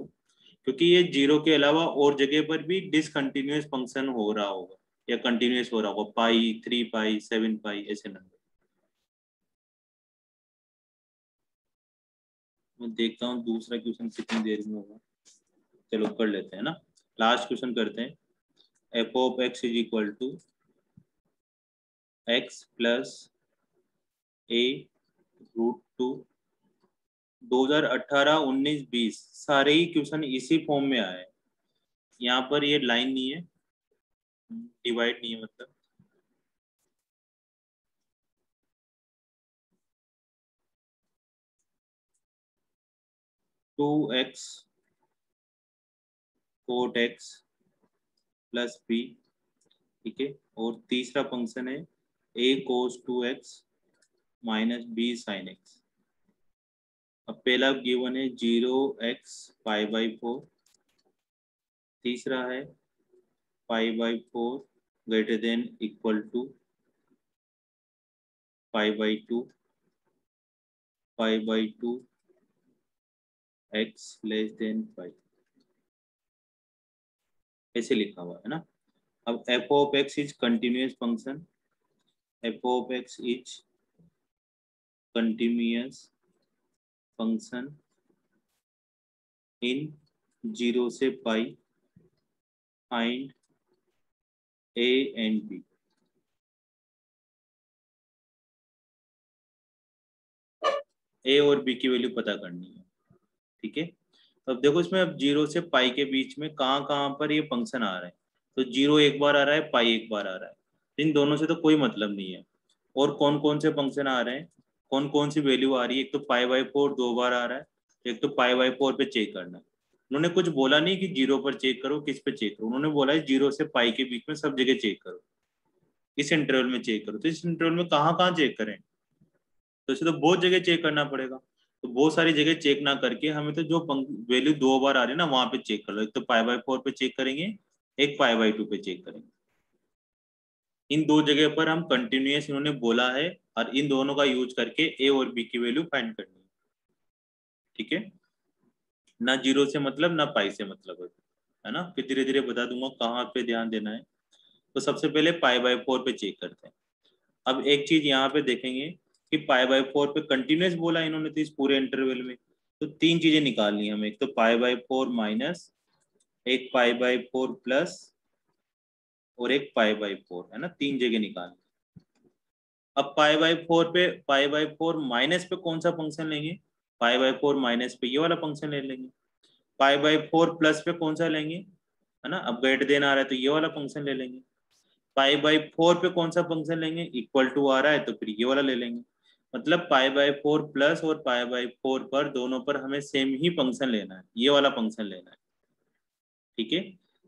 S1: क्योंकि ये 0 के अलावा और जगह पर भी डिसकंटिन्यूअस फंक्शन हो रहा होगा या कंटिन्यूअस हो रहा होगा, पाई, 3π, 7π ऐसे नंबर। मैं देखता हूँ दूसरा क्वेश्चन कितनी देर में होगा। चलो कर लेते हैं ना, लास्ट क्वेश्चन करते हैं। F of x is equal to x plus a √2। 2018, 19, 20 सारे ही क्वेश्चन इसी फॉर्म में आए। यहाँ पर ये लाइन नहीं है, डिवाइड नहीं है, मतलब 2x cot x plus b। ठीक है, और तीसरा फंक्शन है a cos 2x minus b sin x। अब पहला गिवन है 0x π/4, तीसरा है π/4 greater than equal to π/2, π/2 x less than 5, ऐसे लिखा हुआ है ना। अब f of x is continuous function, f of x is continuous function in 0 से pi find a and b. A और बी की वैल्यू पता करनी है, ठीक है। तो अब देखो इसमें अब 0 से पाई के बीच में कहाँ कहाँ पर ये फंक्शन आ रहा है, तो 0 एक बार आ रहा है, पाई एक बार आ रहा है, इन दोनों से तो कोई मतलब नहीं है। और कौन कौन से फंक्शन आ रहे हैं, कौन कौन सी वैल्यू आ रही है, एक तो पाई बाई 4 2 बार आ रहा है, एक तो पाई बाई 4 पे चेक करना है। उन्होंने कुछ बोला नहीं कि 0 पर चेक करो, किस पे चेक करो, उन्होंने बोला है 0 से पाई के बीच में सब जगह चेक करो, इस इंटरवल में चेक करो। तो इस इंटरवल में कहाँ कहाँ चेक करें, तो इसे तो बहुत जगह चेक करना पड़ेगा। तो बहुत सारी जगह चेक ना करके हमें तो जो वैल्यू 2 बार आ रही है ना वहां पे चेक कर लो। एक तो पाई बाई 4 पे चेक करेंगे, एक पाई बाई 2 पे चेक करेंगे। इन दो जगह पर हम कंटिन्यूअस इन्होंने बोला है और इन दोनों का यूज करके ए और बी की वैल्यू फाइंड करनी है, ठीक है। ना 0 से मतलब ना पाई से मतलब है ना। फिर धीरे धीरे बता दूंगा कहाँ पे ध्यान देना है। तो सबसे पहले पाई बाई 4 पे चेक करते हैं। अब एक चीज यहाँ पे देखेंगे कि पाई बाई 4 पे कंटिन्यूअस बोला इन्होंने, तो इस पूरे इंटरवल में तो तीन चीजें निकालनी है हमें। एक तो पाई बाई 4 माइनस, एक पाई बाई 4 प्लस और एक पाई बाई 4, है ना, तीन जगह निकालनी। अब पाई बाई 4 माइनस पे कौन सा फंक्शन लेंगे, पाई बाई 4 माइनस पे ये वाला फंक्शन ले लेंगे। पाई बाई 4 प्लस पे कौन सा लेंगे, है ना, अब ग्रेटर देन आ रहा है तो ये वाला फंक्शन ले लेंगे। पाई बाई 4 पे कौन सा फंक्शन लेंगे, इक्वल टू आ रहा है तो फिर ये वाला ले लेंगे। मतलब पाई बाई 4 प्लस और पाई बाई 4 पर दोनों पर हमें सेम ही फंक्शन लेना है, ये वाला फंक्शन लेना है, ठीक है।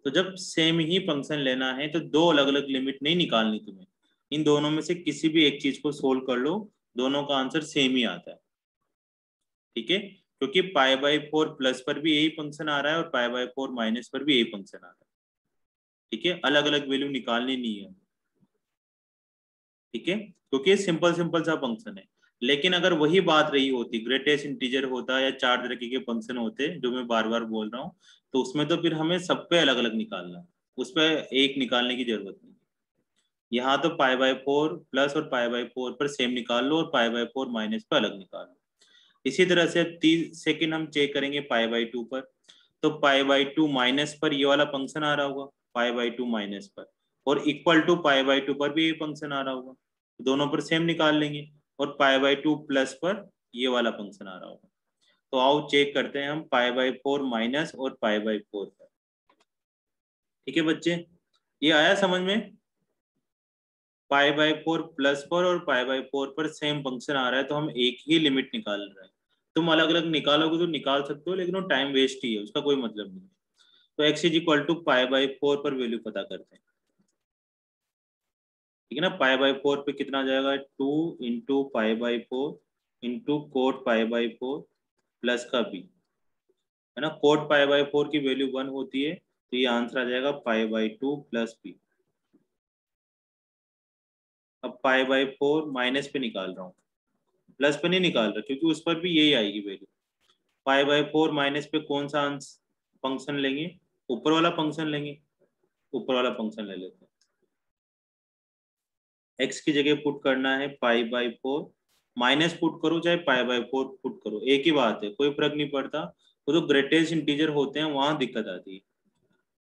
S1: तो जब सेम ही फंक्शन लेना है तो दो अलग अलग लिमिट नहीं निकालनी तुम्हें, इन दोनों में से किसी भी एक चीज को सोल्व कर लो, दोनों का आंसर सेम ही आता है, ठीक है। क्योंकि पाई बाई 4 प्लस पर भी यही फंक्शन आ रहा है और पाई बाई 4 माइनस पर भी यही फंक्शन आ रहा है, ठीक है। अलग अलग वैल्यू निकालनी नहीं है, ठीक है, क्योंकि सिंपल सिंपल सा फंक्शन है। लेकिन अगर वही बात रही होती, ग्रेटेस्ट इंटीजर होता या चार तरीके के फंक्शन होते जो मैं बार बार बोल रहा हूँ, तो उसमें तो फिर हमें सब पे अलग अलग निकालना है, उस पर एक निकालने की जरूरत नहीं। यहाँ तो पाई बाई 4 प्लस और पाई बाई 4 पर सेम निकाल लो और पाई बाई 4 माइनस पर अलग निकाल लो। इसी तरह से 30 सेकेंड हम चेक करेंगे पाई बाई 2 पर, तो पाई बाई 2 माइनस पर ये वाला फंक्शन आ रहा होगा, पाई बाई 2 माइनस पर, और इक्वल टू पाई बाई 2 पर भी ये फंक्शन आ रहा होगा, दोनों पर सेम निकाल लेंगे। और पाई बाई 2 प्लस पर ये वाला फंक्शन आ रहा होगा। तो आओ चेक करते हैं हम पाई बाई 4 माइनस और पाई बाई 4 पर, ठीक है बच्चे, ये आया समझ में। पाई बाई 4 प्लस पर और पाई बाई 4 पर सेम फंक्शन आ रहा है तो हम एक ही लिमिट निकाल रहे हैं। तुम अलग अलग निकालोगे तो निकाल सकते हो, लेकिन वो टाइम वेस्ट ही है, उसका कोई मतलब नहीं है। तो x is equal to pi by 4 पर वैल्यू पता करते हैं, ठीक है ना। पाई बाई 4 पे कितना आ जाएगा, 2 into pi by 4 into coat pi by 4 plus का b, है ना। कोट पाई बाई 4 की वैल्यू 1 होती है तो ये आंसर आ जाएगा पाई बाई 2 प्लस b। अब पाई बाई 4 माइनस पे निकाल रहा हूँ, प्लस पे नहीं निकाल रहा, क्योंकि उस पर भी यही आएगी वैल्यू। पाई बाई 4 माइनस पे कौन सा फंक्शन लेंगे, ऊपर वाला फंक्शन लेंगे, ऊपर वाला फंक्शन ले लेते हैं। x की जगह पुट करना है पाई बाई 4, माइनस पुट करो चाहे पाई बाई 4 पुट करो, एक ही बात है, कोई फर्क नहीं पड़ता। वो तो ग्रेटेस्ट इंटीजर होते हैं वहां दिक्कत आती है।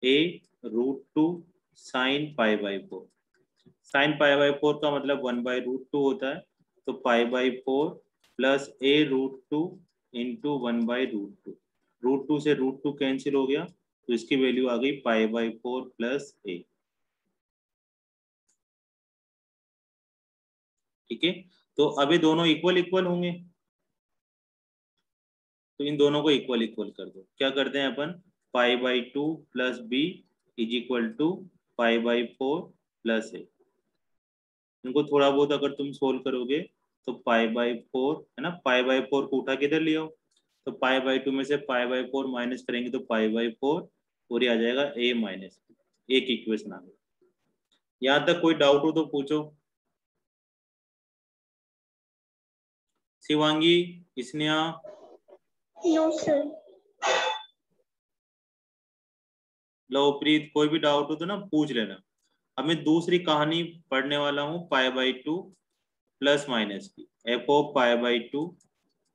S1: a√2 sign pi by 4, sign pi by 4 का मतलब 1/√2 होता है, तो पाई बाई 4 प्लस a√2 इंटू 1/√2, √2 से √2 कैंसिल हो गया तो इसकी वैल्यू आ गई पाई बाई 4 प्लस a, ठीक है। तो अभी दोनों इक्वल इक्वल होंगे तो इन दोनों को इक्वल इक्वल कर दो। क्या करते हैं अपन, pi by 2 plus b is equal to pi by 4 plus a। इनको थोड़ा बहुत अगर तुम सोल्व करोगे तो पाई बाई 4, है ना, पाई बाई 4 को उठा के इधर ले आओ, तो पाई बाई 2 में से पाई बाई 4 माइनस करेंगे तो पाई बाई 4 और ये आ जाएगा a माइनस, एक इक्वेशन आ गई। यहाँ तक कोई डाउट हो तो पूछो। Shivangi, Sneha,
S7: no sir.
S1: लवप्रीत, कोई भी डाउट हो तो ना पूछ लेना। अब मैं दूसरी कहानी पढ़ने वाला हूँ pi by two plus minus की, f of pi by two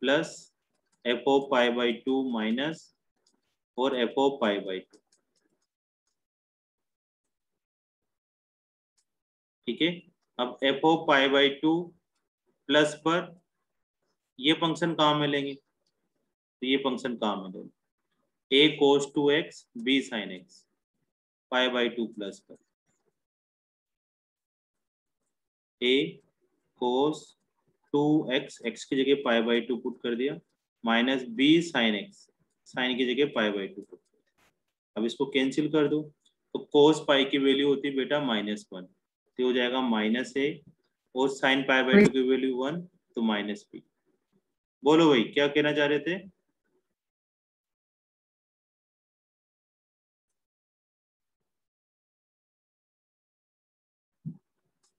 S1: plus f of pi by two minus और f of pi by two. ठीक है, अब f of pi by two plus पर ये फंक्शन कहाँ मिलेंगे, तो ये फंक्शन कहाँ मिलेंगे, a cos two x b sine x pi by two plus पर a cos two x, x की जगह पाई बाई टू पुट कर दिया, minus b sine x, sine की जगह पाई बाई टू पुट कर दिया। अब इसको कैंसिल कर दो, तो कोस पाई की वैल्यू होती है बेटा -1, तो हो जाएगा -a और साइन पाई बाई टू की वैल्यू 1, तो -b। बोलो भाई क्या कहना चाह रहे थे?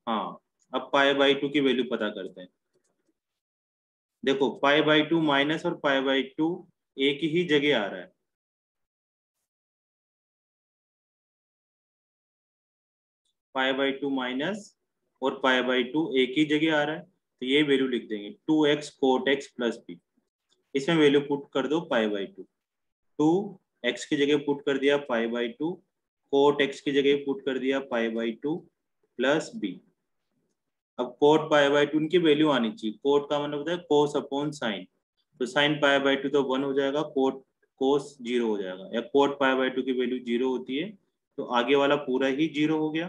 S1: हाँ, अब पाई बाई टू की वैल्यू पता करते हैं। देखो पाई बाई टू माइनस और पाई बाई टू एक ही जगह आ रहा है, पाई बाई टू माइनस और पाई बाई टू एक ही जगह आ रहा है, तो ये वैल्यू लिख देंगे 2x cot x plus b. इसमें वैल्यू पुट कर दो पाई बाई टू, 2x की जगह पुट कर दिया pi by two, cot x की जगह पुट कर दिया pi by two plus b. अब कोट पाई बाई टू की वैल्यू आनी चाहिए, कोट का मतलब होता है कोस अपॉन साइन, तो साइन पाई बाई टू तो 1 हो जाएगा, कोट कोस 0 हो जाएगा, या कोट पाई बाई टू की वैल्यू 0 होती है तो आगे वाला पूरा ही 0 हो गया,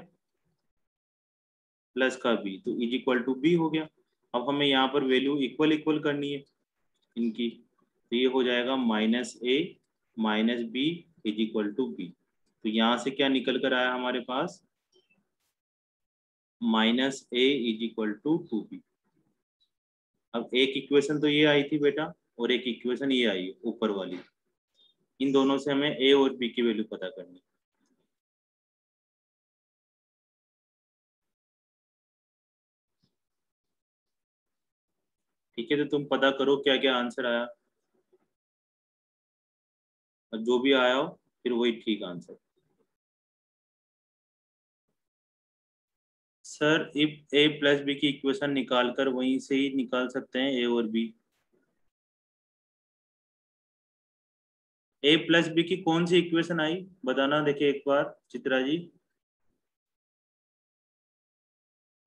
S1: प्लस का बी तो इज इक्वल टू बी हो गया। अब हमें यहाँ पर वैल्यू इक्वल इक्वल करनी है इनकी, तो ये हो जाएगा -a -b is equal to b. तो यहाँ से क्या निकल कर आया हमारे पास, -a is equal to 2b। अब एक इक्वेशन तो ये आई थी बेटा और एक इक्वेशन ये आई ऊपर वाली, इन दोनों से हमें a और b की वैल्यू पता करनी। ठीक है, तो तुम पता करो क्या क्या आंसर आया, और जो भी आया हो फिर वही ठीक answer. Sir if a plus b की इक्वेशन निकाल कर वहीं से ही निकाल सकते हैं a और b। a प्लस बी की कौन सी इक्वेशन आई बताना, देखिए एक बार चित्रा जी,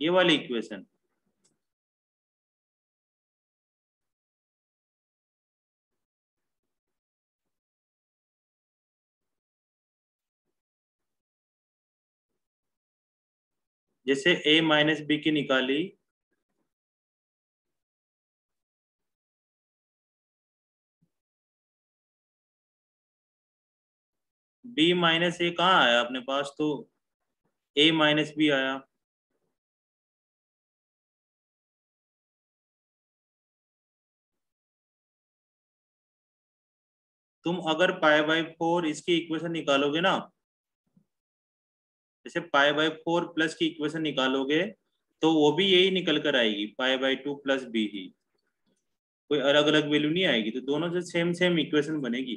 S1: ये वाली इक्वेशन। जैसे a माइनस बी की निकाली, b माइनस ए कहाँ आया अपने पास, तो a माइनस बी आया। तुम अगर पाई बाई 4 इसकी इक्वेशन निकालोगे ना, जैसे पाई बाई 4 प्लस की इक्वेशन निकालोगे तो वो भी यही निकल कर आएगी, पाई बाई 2 प्लस बी ही, कोई अलग अलग वैल्यू नहीं आएगी, तो दोनों से सेम सेम इक्वेशन बनेगी।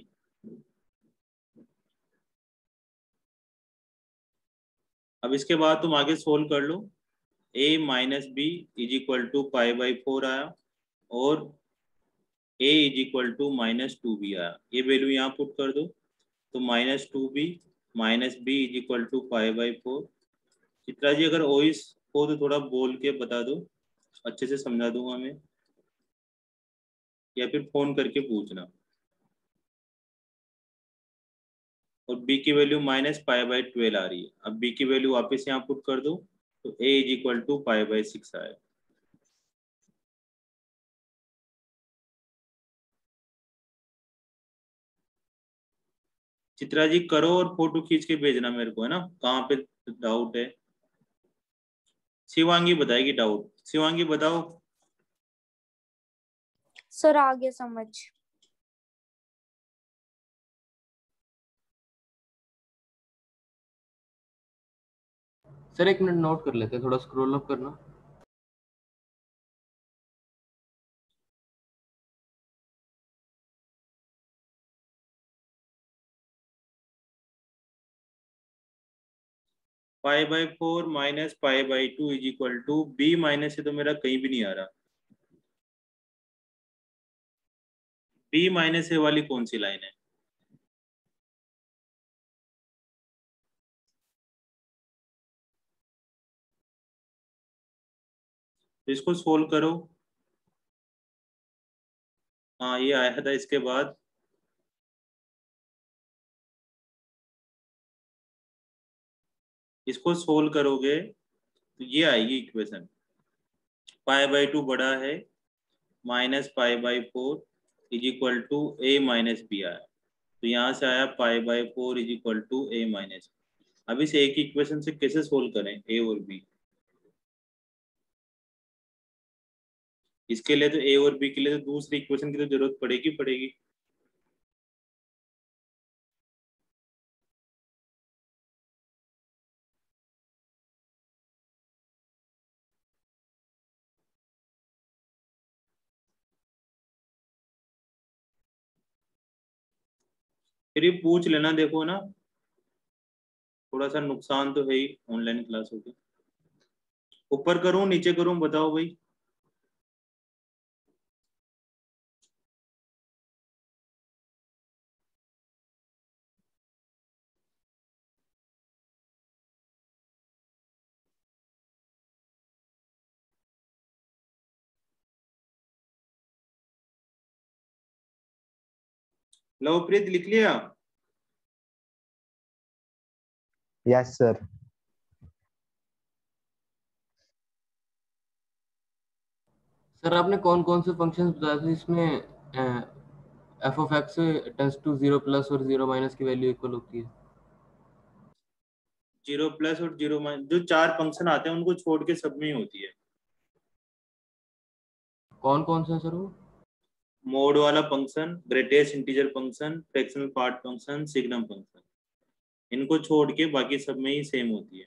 S1: अब इसके बाद तुम आगे सोल्व कर लो, a minus b is equal to pi by 4 आया और a is equal to -2b आया, ये वैल्यू यहाँ पुट कर दो, तो -2b minus b is equal to pi by 4। Chitra ji अगर ओइस हो तो थोड़ा बोल के बता दो, अच्छे से समझा दूंगा मैं, या फिर फोन करके पूछना। और b की वैल्यू -पाई/12 आ रही है, अब b की वैल्यू वापस यहाँ पुट कर दो, तो a इज इक्वल टू पाई/6 आएगा। चित्रा जी करो और फोटो खींच के भेजना मेरे को, है ना, कहाँ पे डाउट है। शिवांगी बताएगी डाउट, शिवांगी बताओ।
S3: सर आगे समझ।
S5: सर 1 मिनट नोट कर लेते हैं, थोड़ा स्क्रॉल अप करना।
S1: Pi by 4 minus pi by 2 is equal to B minus से तो मेरा कहीं भी नहीं आ रहा। बी माइनस ए वाली कौन सी लाइन है? तो इसको सोल्व करो। हाँ ये आया था इसके बाद। इसको सोल्व करोगे तो ये आएगी इक्वेशन, पाई बाई 2 बड़ा है minus pi by 4 is equal to A minus B आया। तो यहाँ से आया pi by 4 is equal to A minus. अब इस एक इक्वेशन से कैसे सोल्व करें ए और बी? इसके लिए तो ए और बी के लिए तो दूसरी इक्वेशन की तो जरूरत पड़ेगी। फिर ये पूछ लेना, देखो ना थोड़ा सा नुकसान तो है ही ऑनलाइन क्लास होगी। ऊपर करूं नीचे करूं बताओ भाई? लवप्रीत लिख लिया?
S2: Yes sir.
S5: सर आपने कौन कौन से फंक्शंस बताए थे इसमें F of X tends to 0 plus और 0 माइनस की वैल्यू इक्वल होती है?
S1: 0 प्लस और 0 माइनस जो 4 फंक्शन आते हैं उनको छोड़ के सब में ही होती है।
S5: कौन कौन से हैं सर वो?
S1: मोड वाला function, greatest integer function, fractional part function, signum function, इनको छोड़ के बाकी सब में ही सेम होती है।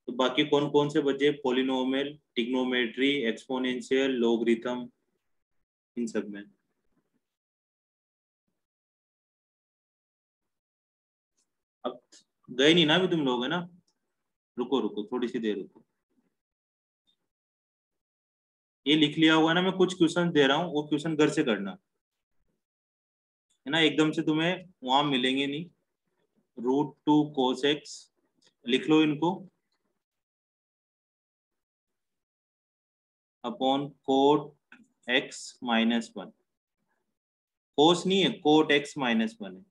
S1: तो बाकी कौन कौन से बचे? पॉलिनोमियल, ट्रिग्नोमेट्री, एक्सपोनेंशियल, लॉगरिथम, इन सब में। अब गए नहीं ना अभी तुम लोग, है ना? रुको रुको थोड़ी सी देर रुको। ये लिख लिया हुआ ना, मैं कुछ क्वेश्चन दे रहा हूँ वो क्वेश्चन घर से करना, है ना? एकदम से तुम्हें वहां मिलेंगे नहीं। √2 cos x लिख लो इनको, अपॉन कोट x माइनस 1। कोस नहीं है, कोट x माइनस 1 है।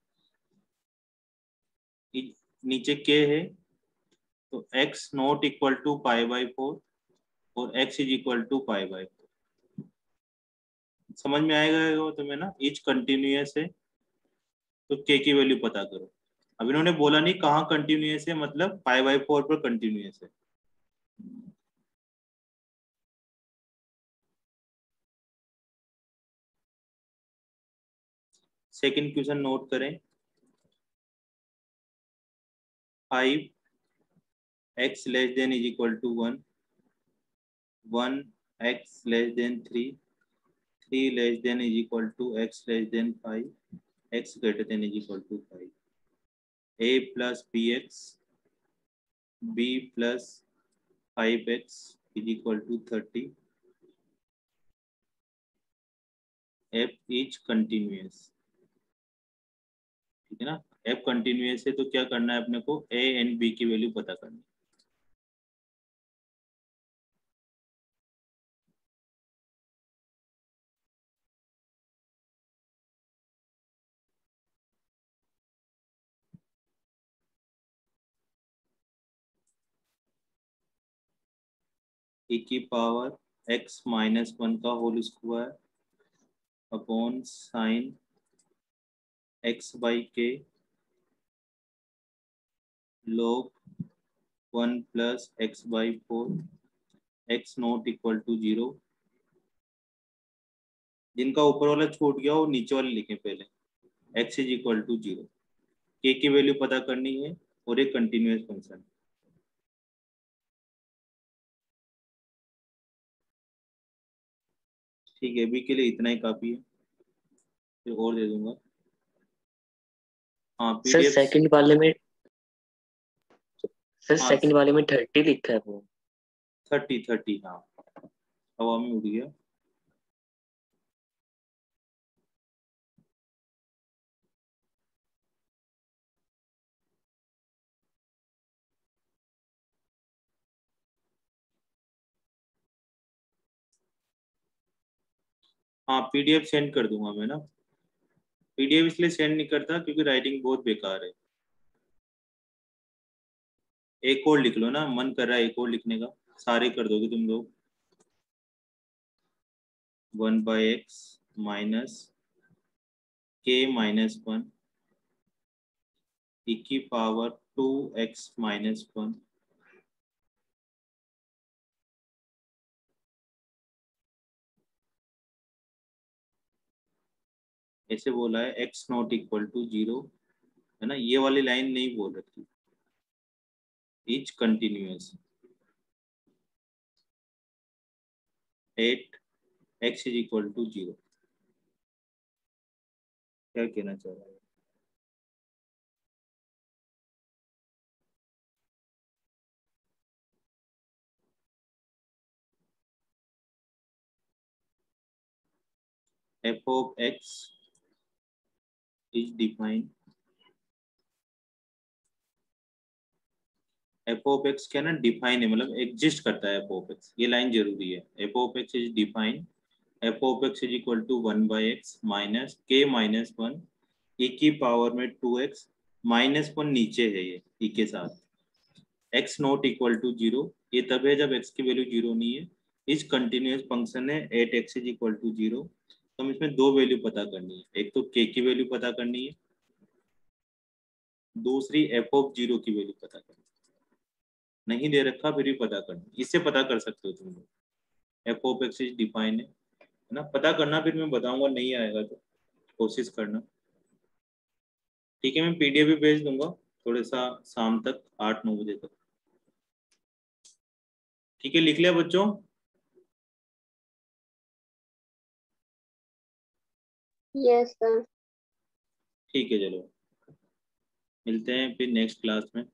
S1: नीचे k है तो x not equal to pi by 4 और x is equal to pi by 4। समझ में आएगा वो तुम्हें ना? ईच कंटिन्यूअस है तो k की वैल्यू पता करो। अब इन्होंने बोला नहीं कहाँ कंटिन्यूअस है, मतलब पाई बाई 4 पर कंटिन्यूअस है। सेकंड क्वेश्चन नोट करें। 5 x less than is equal to 1, 1 x less than 3, 3 less than is equal to x less than 5, x greater than is equal to 5। a plus bx, b plus 5x is equal to 30। f is continuous, ठीक है ना? f continuous है तो क्या करना है अपने को? a एंड b की वैल्यू पता करनी है। e की पावर x माइनस 1 का whole square upon sine x by k log 1 plus x by 4, x not equal to 0। जिनका ऊपर वाला छूट गया वो नीचे वाले लिखें पहले। x is equal to 0, k की वैल्यू पता करनी है और एक कंटिन्यूअस फंक्शन। ठीक है, अभी के लिए इतना ही काफी है, फिर और दे दूंगा। हाँ
S8: सर
S1: पीडीएफ।
S8: सेकंड वाले में सर
S1: हाँ
S8: सेकंड वाले में 30 लिखा है वो।
S1: 30 हाँ, हवा में उड़ गया। हाँ पीडीएफ सेंड कर दूंगा मैं ना। पीडीएफ इसलिए सेंड नहीं करता क्योंकि राइटिंग बहुत बेकार है। एक और लिख लो ना, मन कर रहा है एक और लिखने का, सारे कर दोगे तुम लोग। 1/x minus k minus 1 e की पावर 2x माइनस 1 ऐसे बोला है। x नॉट इक्वल टू 0 है ना, ये वाली लाइन नहीं बोल रखी। Is continuous 8 x is equal to 0। क्या कहना चाह रहा है? f of x is defined, f of x क्या ना डिफाइन है, मतलब एग्जिस्ट करता है f of x, ये लाइन जरूरी है। f of x is defined, f of x is equal to 1/x minus k minus 1 e की पावर में 2x माइनस 1 नीचे है ये e के साथ। x नॉट इक्वल टू 0 ये तब है जब x की वैल्यू 0 नहीं है। इस कंटिन्यूअस फंक्शन है 8x इज इक्वल टू 0। तो हम इसमें दो वैल्यू पता करनी है, एक तो k की वैल्यू पता करनी है, दूसरी f ऑफ 0 की वैल्यू पता करनी है। नहीं दे रखा फिर भी पता करना, इससे पता कर सकते हो तुम लोग। f of x is define है ना, पता करना, फिर मैं बताऊंगा, नहीं आएगा तो कोशिश करना। ठीक है, मैं पीडीएफ भी भेज दूंगा थोड़ा सा शाम तक, 8-9 बजे तक। ठीक है, लिख लिया बच्चों?
S4: Yes sir.
S1: ठीक है, चलो मिलते हैं फिर नेक्स्ट क्लास में।